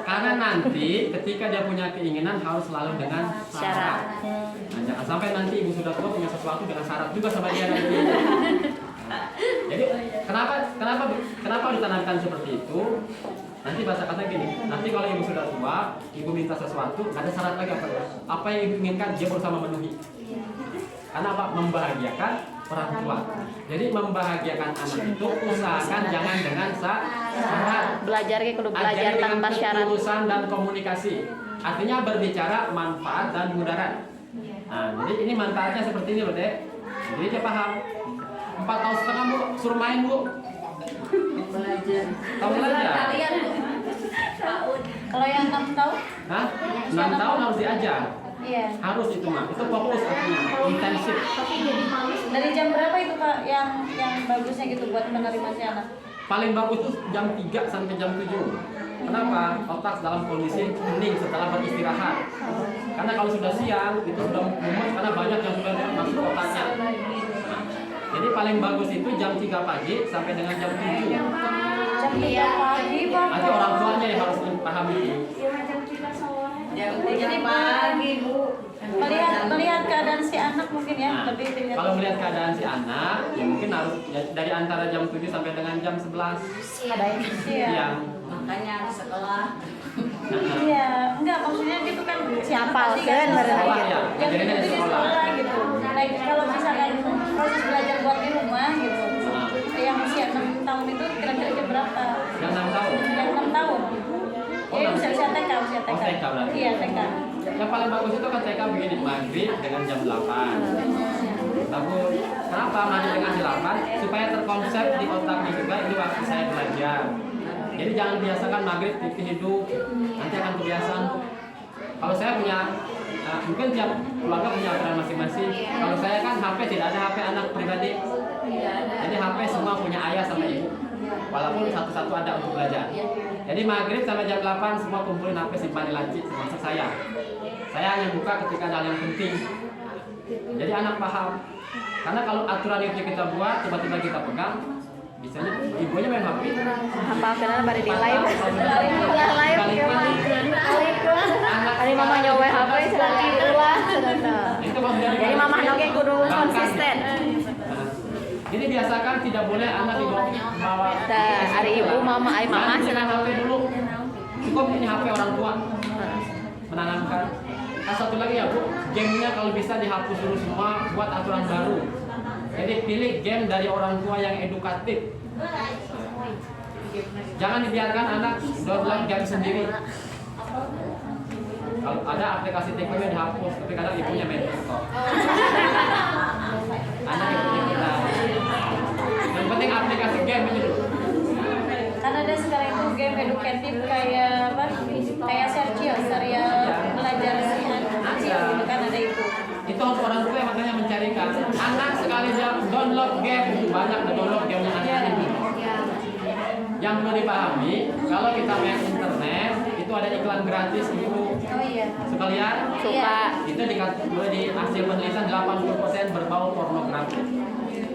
Karena nanti ketika dia punya keinginan harus selalu dengan syarat. Nah, jangan sampai nanti ibu sudah tua punya sesuatu dengan syarat juga sama dia nanti. Jadi kenapa ditanamkan seperti itu? Nanti bahasa kata gini, nanti kalau ibu sudah tua, ibu minta sesuatu, nggak ada syarat lagi apa yang ibu inginkan dia berusaha memenuhi. Karena apa? Membahagiakan orang tua. Jadi membahagiakan anak itu usahakan jangan dengan syarat. Belajar kalau belajar tanpa syarat. Ketulusan dan komunikasi. Artinya berbicara manfaat dan mudarat. Nah, jadi ini manfaatnya seperti ini loh, Dek. Jadi dia paham. 4 tahun setengah Bu, suruh main Bu. Belajar. Tahu belajar? Kalian Kalau yang 6 tahun? Hah? 6 tahun harus diajar. Iya. Harus itu mah. Itu fokus artinya, intensif. Dari jam berapa itu Pak yang bagusnya gitu buat menerima si anak? Paling bagus itu jam 3 sampai jam 7. Kenapa? Otak dalam kondisi hening setelah beristirahat. Karena kalau sudah siang itu sudah mumet karena banyak yang sudah masuk ke otaknya. Jadi paling bagus itu jam 3 pagi sampai dengan jam 7. Jam 3 pagi Pak. Nanti orang tuanya yang harus paham itu. Jadi pagi Bu. Melihat keadaan si anak mungkin ya Nah, lebih dilihat. kalau melihat keadaan si anak, ya mungkin harus ya, dari antara jam 7 sampai dengan jam 11 Ada siang. Makanya harus sekolah. Iya, enggak maksudnya gitu kan Siapa pasti kan Sekolah ya, yang ajarinnya itu di di sekolah. sekolah gitu. Nah, kalau misalkan proses belajar buat di rumah gitu. Yang usia 6 tahun itu kira-kira jam berapa? Yang 6 tahun. Yang 6 tahun. Ya usia TK, usia TK. Oh, TK berarti. Iya, TK. Yang paling bagus itu kan TK begini, maghrib dengan jam 8. Tapi kenapa maghrib dengan jam 8? Supaya terkonsep di otaknya juga ini waktu saya belajar. Jadi jangan biasakan maghrib TV hidup, nanti akan kebiasaan. Kalau saya punya, mungkin tiap keluarga punya aturan masing-masing. Kalau saya kan HP tidak ada HP anak pribadi. Jadi HP semua punya ayah sama ibu. Walaupun satu-satu ada untuk belajar. Jadi maghrib sampai jam 8 semua kumpulin HP simpan di laci termasuk saya. Saya hanya buka ketika ada hal yang penting. Jadi anak paham. Karena kalau aturan itu kita buat, tiba-tiba kita pegang, Misalnya ibunya main HP. Apa kenapa baru di live? Live. Hari mama nyoba HP sedang diulah. Itu maksudnya. Jadi mama noge kudu konsisten. Jadi biasakan tidak boleh anak dibawa. Hari ibu mama, hari mama senang HP dulu. Cukup ini HP orang tua. Menanamkan. Satu lagi ya Bu, gamenya kalau bisa dihapus dulu semua, buat aturan baru. Jadi pilih game dari orang tua yang edukatif. Jangan dibiarkan anak download game sendiri. Kalau ada aplikasi TikTok yang dihapus, tapi kadang ibunya main TikTok. Anak ibunya kita. Yang penting aplikasi game ini dulu. Karena ada sekarang itu game edukatif kayak apa? Kayak Sergio, serial belajar Sergio gitu kan ada itu. Itu orang tua yang makanya mencarikan. Anak sekali dia download game, banyak download game yang anak ini. Yang perlu dipahami, kalau kita main internet itu ada iklan gratis itu. Oh iya. Sekalian suka. itu boleh di hasil penelitian 80% berbau pornografi.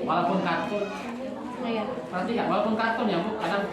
Walaupun kartun. Iya. Perhatikan, walaupun kartun ya Bu, kadang